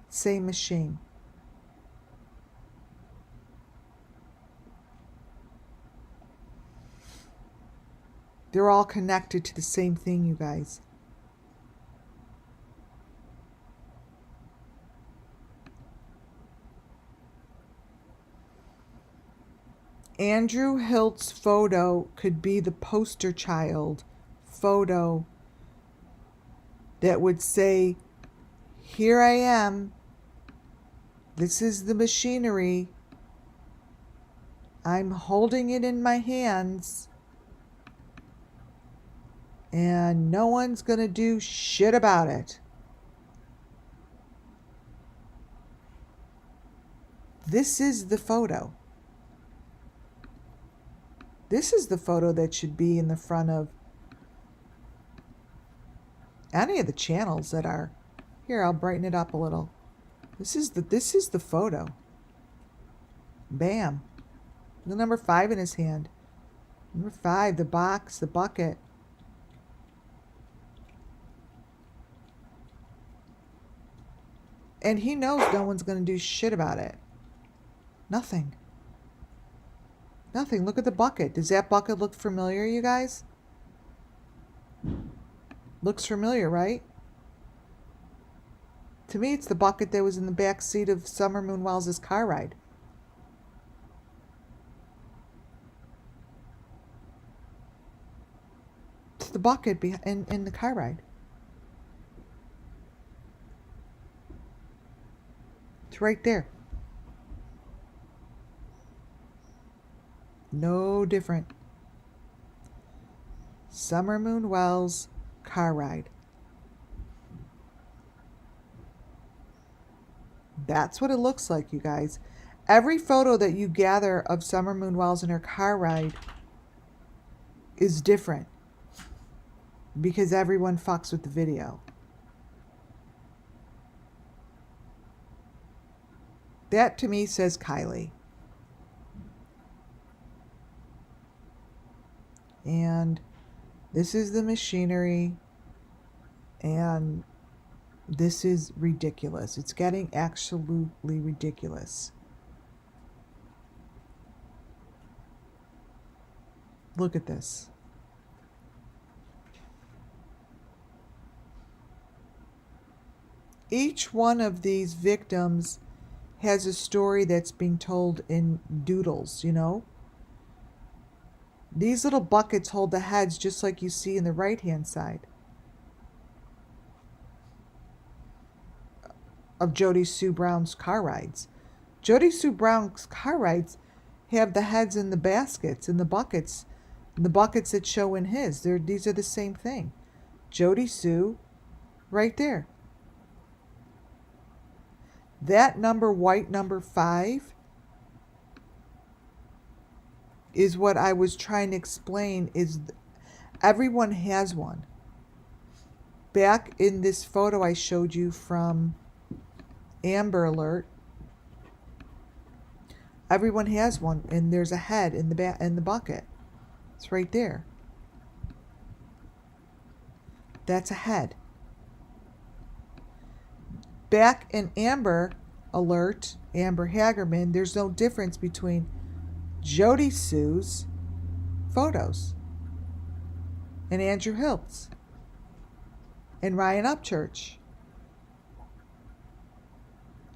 [SPEAKER 1] Same machine. They're all connected to the same thing, you guys. Andrew Hilt's photo could be the poster child photo that would say, here I am, this is the machinery, I'm holding it in my hands, and no one's gonna do shit about it. This is the photo. This is the photo that should be in the front of any of the channels that are here. I'll brighten it up a little. This is the photo. Bam. The number 5 in his hand. Number 5, the box, the bucket. And he knows no one's going to do shit about it. Nothing. Nothing. Look at the bucket. Does that bucket look familiar, you guys? Looks familiar, right? To me, it's the bucket that was in the back seat of Summer Moon Wells' car ride. It's the bucket in the car ride. It's right there. No different. Summer Moon Wells car ride. That's what it looks like, you guys. Every photo that you gather of Summer Moon Wells in her car ride is different because everyone fucks with the video. That to me says Kylie. And this is the machinery, and this is ridiculous. It's getting absolutely ridiculous. Look at this. Each one of these victims has a story that's being told in doodles, you know? These little buckets hold the heads just like you see in the right-hand side of Jody Sue Brown's car rides. Jody Sue Brown's car rides have the heads in the baskets, in the buckets that show in his. These are the same thing. Jody Sue, right there. That number, white number 5, is what I was trying to explain. Is everyone has one. Back in this photo I showed you from Amber Alert, everyone has one, and there's a head in the bucket. It's right there. That's a head. Back in Amber Alert, Amber Hagerman, there's no difference between Jody Sue's photos and Andrew Hilt's and Ryan Upchurch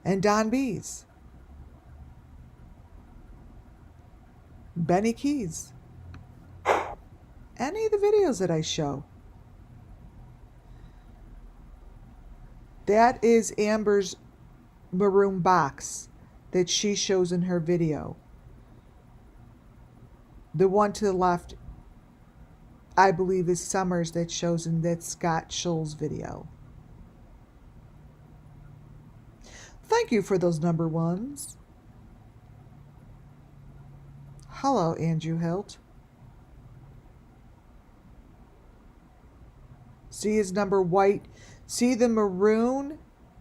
[SPEAKER 1] and Don B's, Benny Keys, any of the videos that I show. That is Amber's maroon box that she shows in her video. The one to the left, I believe, is Summers that shows in that Scott Schul's video. Thank you for those number ones. Hello, Andrew Hilt. See his number white. See the maroon,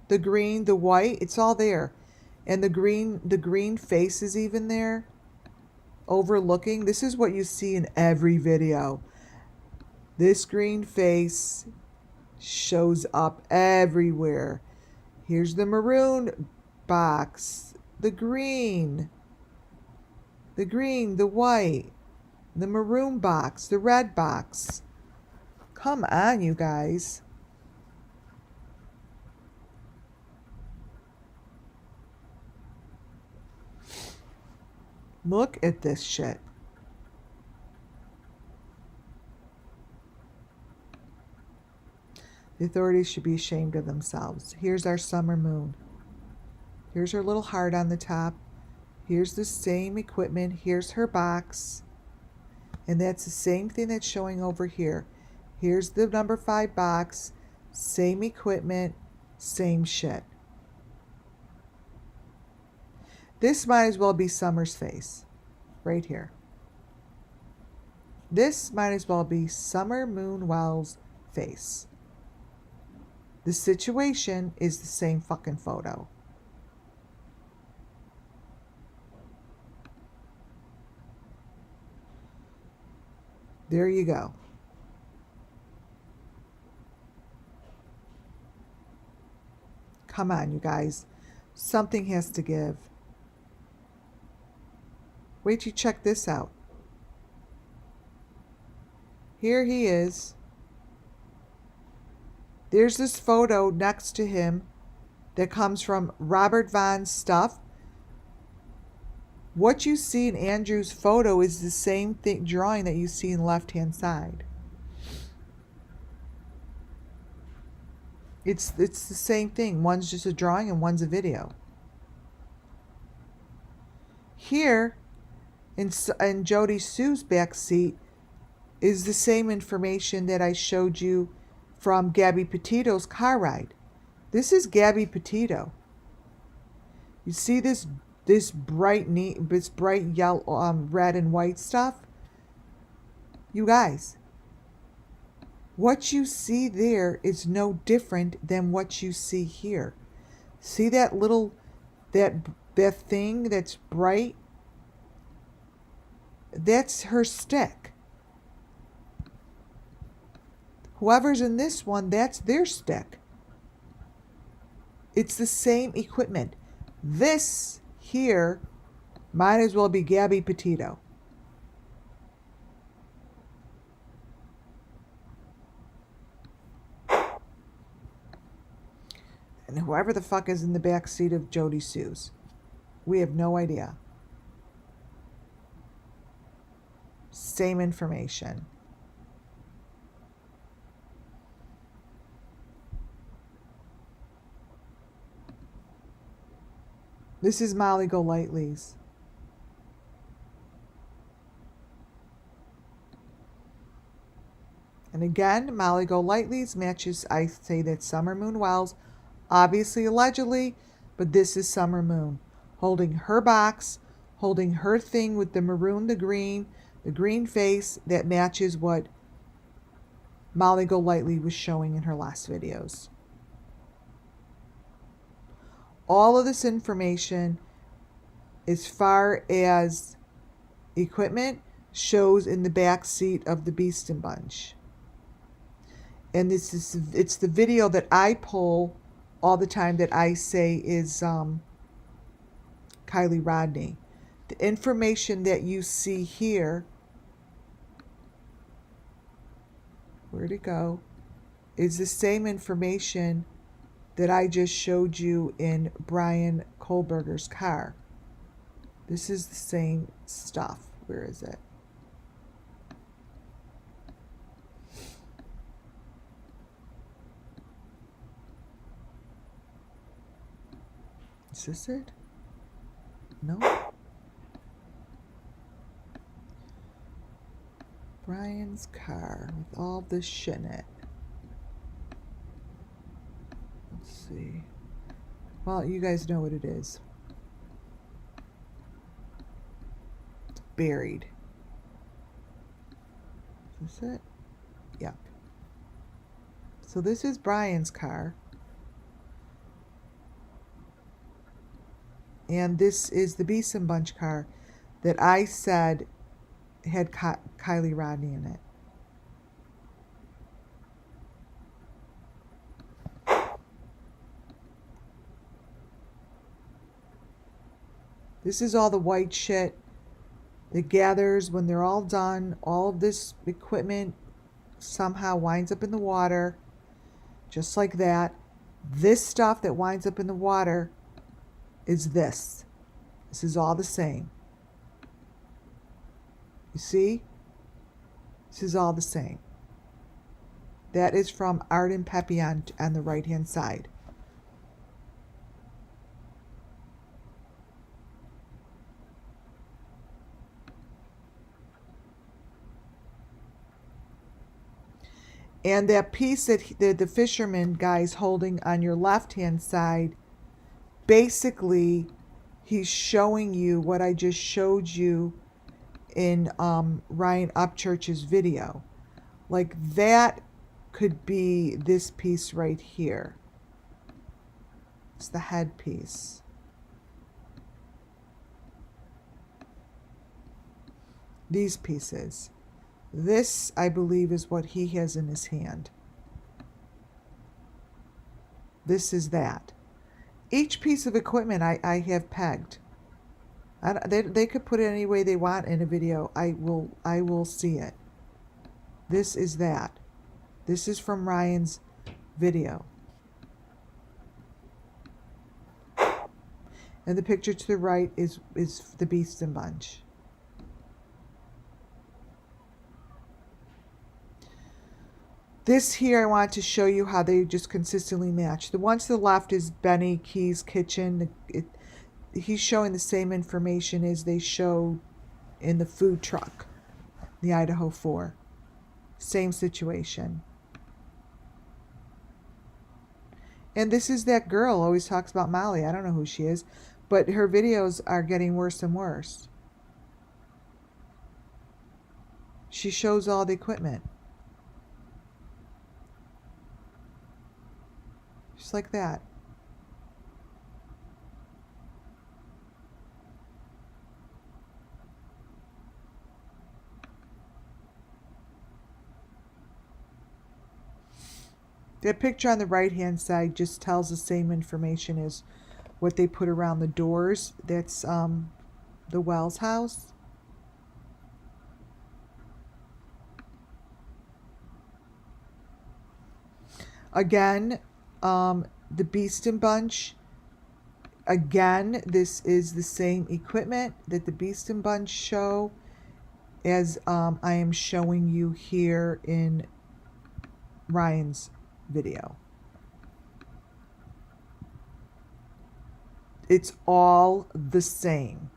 [SPEAKER 1] the green, the white. It's all there. And the green face is even there. Overlooking. This is what you see in every video. This green face shows up everywhere. Here's the maroon box. The green, the white, the maroon box, the red box. Come on, you guys. Look at this shit. The authorities should be ashamed of themselves. Here's our summer moon. Here's her little heart on the top. Here's the same equipment. Here's her box. And that's the same thing that's showing over here. Here's the number 5 box. Same equipment. Same shit. This might as well be Summer's face. Right here. This might as well be Summer Moon Wells' face. The situation is the same fucking photo. There you go. Come on, you guys. Something has to give. Wait till you check this out. Here he is. There's this photo next to him that comes from Robert Vaughn's stuff. What you see in Andrew's photo is the same thing, drawing that you see in the left-hand side. It's the same thing. One's just a drawing and one's a video. Here, in Jody Sue's back seat, is the same information that I showed you from Gabby Petito's car ride. This is Gabby Petito. You see this bright yellow, red and white stuff? You guys, what you see there is no different than what you see here. See that little, that thing that's bright? That's her stick. Whoever's in this one, that's their stick. It's the same equipment. This here might as well be Gabby Petito. And whoever the fuck is in the back seat of Jody Sue's. We have no idea. Same information. This is Molly Golightly's. And again, Molly Golightly's matches, I say that Summer Moon Wells, obviously allegedly, but this is Summer Moon. Holding her box, holding her thing with the maroon, the green face that matches what Molly Golightly was showing in her last videos. All of this information, as far as equipment, shows in the back seat of the Beast and Bunch. And it's the video that I pull all the time that I say is Kylie Rodney. The information that you see here, where'd it go, is the same information that I just showed you in Brian Kohlberger's car. This is the same stuff. Where is it? Is this it? No. Brian's car with all this shit in it. Let's see. Well, you guys know what it is. It's buried. Is this it? Yep. So this is Brian's car. And this is the Beeson Bunch car that I said had Kylie Rodney in it. This is all the white shit that gathers when they're all done. All of this equipment somehow winds up in the water, just like that. This stuff that winds up in the water is this. This is all the same. You see? This is all the same. That is from Art and Peppy on the right-hand side. And that piece that the fisherman guy's holding on your left-hand side, basically, he's showing you what I just showed you in Ryan Upchurch's video. Like, that could be this piece right here. It's the headpiece. These pieces. This, I believe, is what he has in his hand. This is that. Each piece of equipment I have pegged. They could put it any way they want in a video. I will see it. This is that. This is from Ryan's video. And the picture to the right is the Beast and Bunch. This here, I want to show you how they just consistently match. The one to the left is Benny Key's kitchen. He's showing the same information as they showed in the food truck, the Idaho 4. Same situation. And this is that girl always talks about Molly. I don't know who she is, but her videos are getting worse and worse. She shows all the equipment. Just like that. That picture on the right-hand side just tells the same information as what they put around the doors. That's the Wells house. Again, the Beast and Bunch, again, this is the same equipment that the Beast and Bunch show as I am showing you here in Ryan's video. It's all the same.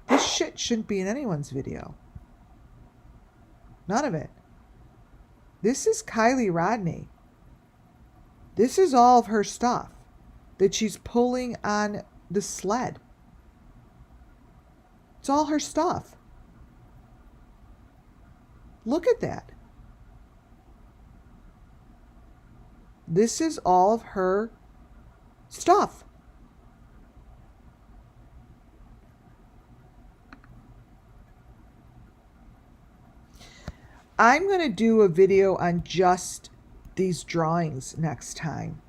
[SPEAKER 1] This shit shouldn't be in anyone's video. None of it. This is Kylie Rodney. This is all of her stuff that she's pulling on the sled. It's all her stuff. Look at that. This is all of her stuff. I'm going to do a video on just these drawings next time.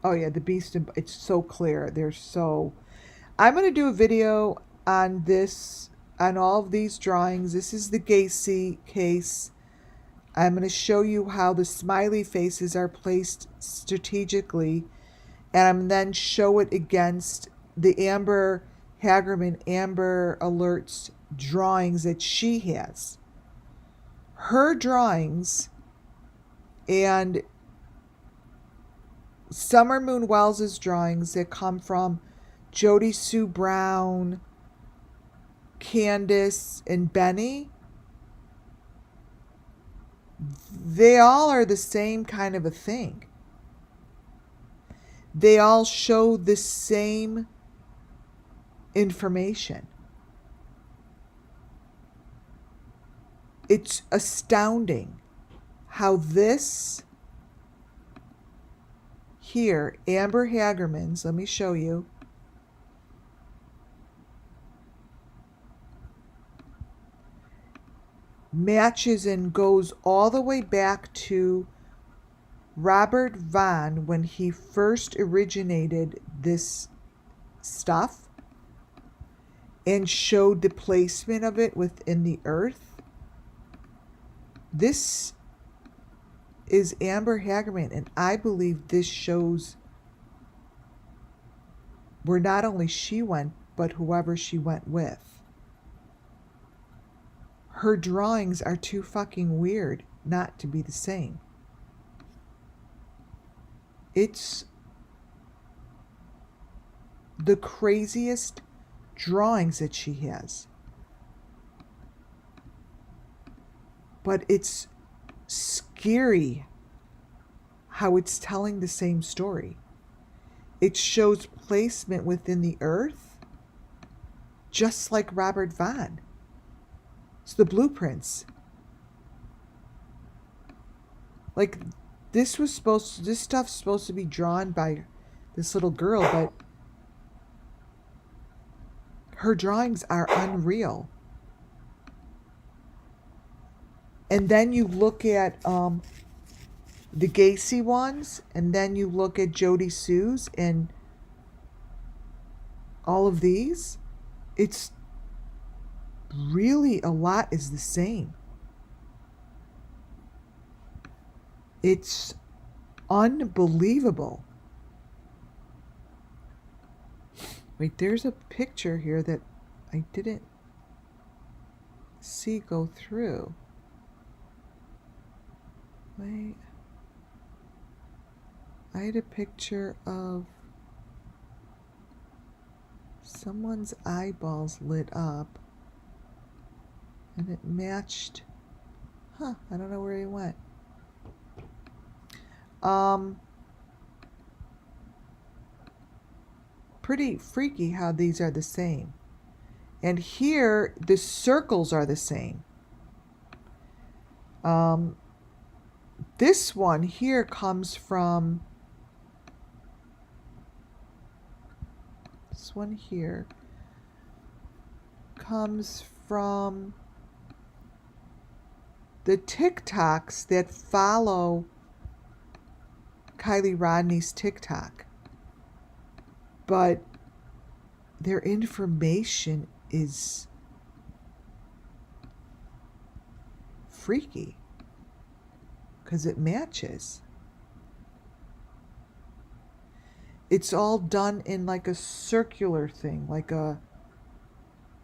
[SPEAKER 1] Oh yeah, the Beast and it's so clear. They're so... I'm going to do a video on this, on all of these drawings. This is the Gacy case. I'm going to show you how the smiley faces are placed strategically, and I'm then show it against the Amber Hagerman Amber Alerts drawings that she has. Her drawings and Summer Moon Wells's drawings that come from Jody Sue Brown, Candace, and Benny, they all are the same kind of a thing. They all show the same information. It's astounding how this here, Amber Hagerman's, let me show you. Matches and goes all the way back to Robert Vaughn when he first originated this stuff and showed the placement of it within the earth. This is Amber Hagerman, and I believe this shows where not only she went, but whoever she went with. Her drawings are too fucking weird not to be the same. It's the craziest drawings that she has. But it's scary how it's telling the same story. It shows placement within the earth, just like Robert Vaughn. It's the blueprints. Like, this stuff's supposed to be drawn by this little girl, but her drawings are unreal. And then you look at the Gacy ones, and then you look at Jody Sue's, and all of these, it's really a lot is the same. It's unbelievable. Wait, there's a picture here that I didn't see go through. Wait. I had a picture of someone's eyeballs lit up. And it matched. I don't know where he went. Pretty freaky how these are the same. And here, the circles are the same. This one here comes from... This one here comes from the TikToks that follow Kylie Rodney's TikTok. But their information is freaky. because it matches. It's all done in like a circular thing, like a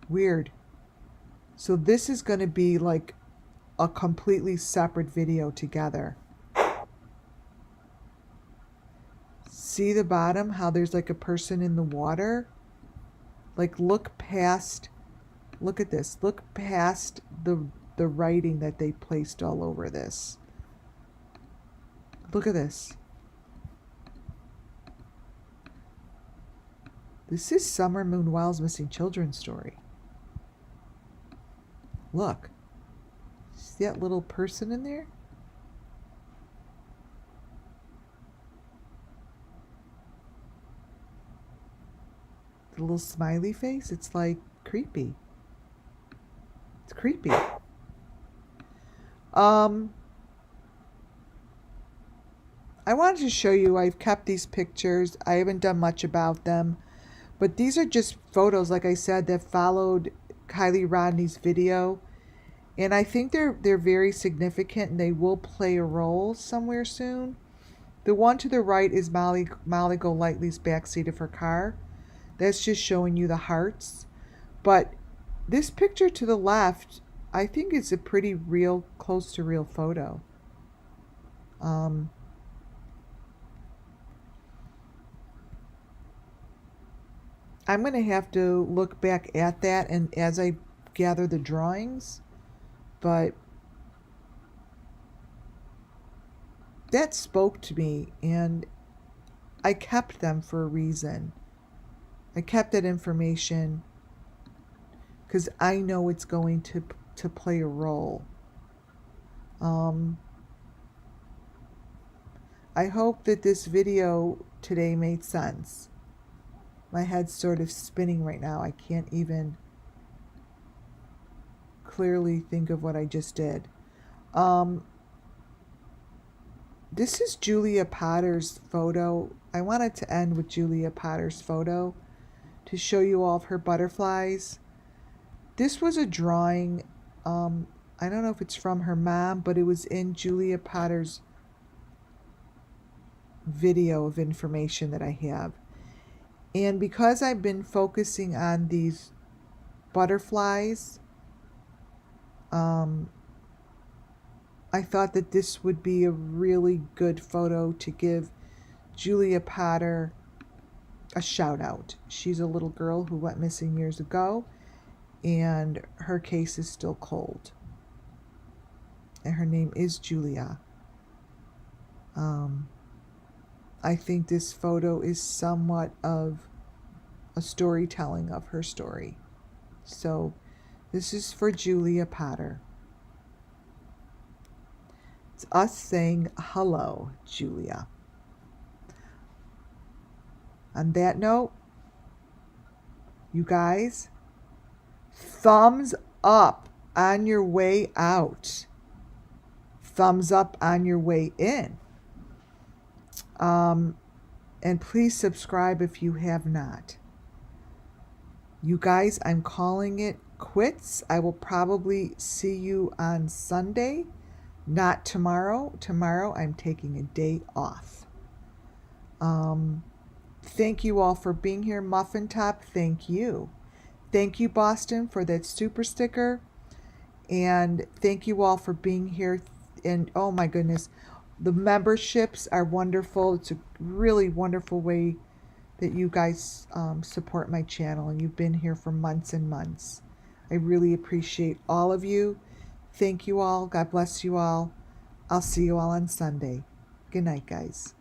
[SPEAKER 1] weird. So this is going to be like a completely separate video together. See the bottom, how there's like a person in the water? Like look at this. Look past the writing that they placed all over this. Look at this. This is Summer Moon Wild's Missing Children story. Look. See that little person in there? The little smiley face? It's like creepy. It's creepy. I wanted to show you, I've kept these pictures. I haven't done much about them. But these are just photos, like I said, that followed Kylie Rodney's video. And I think they're very significant, and they will play a role somewhere soon. The one to the right is Molly Golightly's backseat of her car. That's just showing you the hearts. But this picture to the left, I think it's a pretty real, close to real photo. I'm going to have to look back at that and as I gather the drawings, but that spoke to me, and I kept them for a reason. I kept that information because I know it's going to play a role. I hope that this video today made sense. My head's sort of spinning right now. I can't even clearly think of what I just did. This is Julia Potter's photo. I wanted to end with Julia Potter's photo to show you all of her butterflies. This was a drawing. I don't know if it's from her mom, but it was in Julia Potter's video of information that I have. And because I've been focusing on these butterflies, I thought that this would be a really good photo to give Julia Potter a shout out. She's a little girl who went missing years ago, and her case is still cold. And her name is Julia. I think this photo is somewhat of a storytelling of her story. So this is for Julia Potter. It's us saying hello, Julia. On that note, you guys, thumbs up on your way out. Thumbs up on your way in. And please subscribe if you have not. You guys, I'm calling it quits. I will probably see you on Sunday, not tomorrow. Tomorrow I'm taking a day off. Thank you all for being here. Muffin Top, thank you. Thank you, Boston, for that super sticker. And thank you all for being here. And oh my goodness, the memberships are wonderful. It's a really wonderful way that you guys support my channel, and you've been here for months and months. I really appreciate all of you. Thank you all. God bless you all. I'll see you all on Sunday. Good night, guys.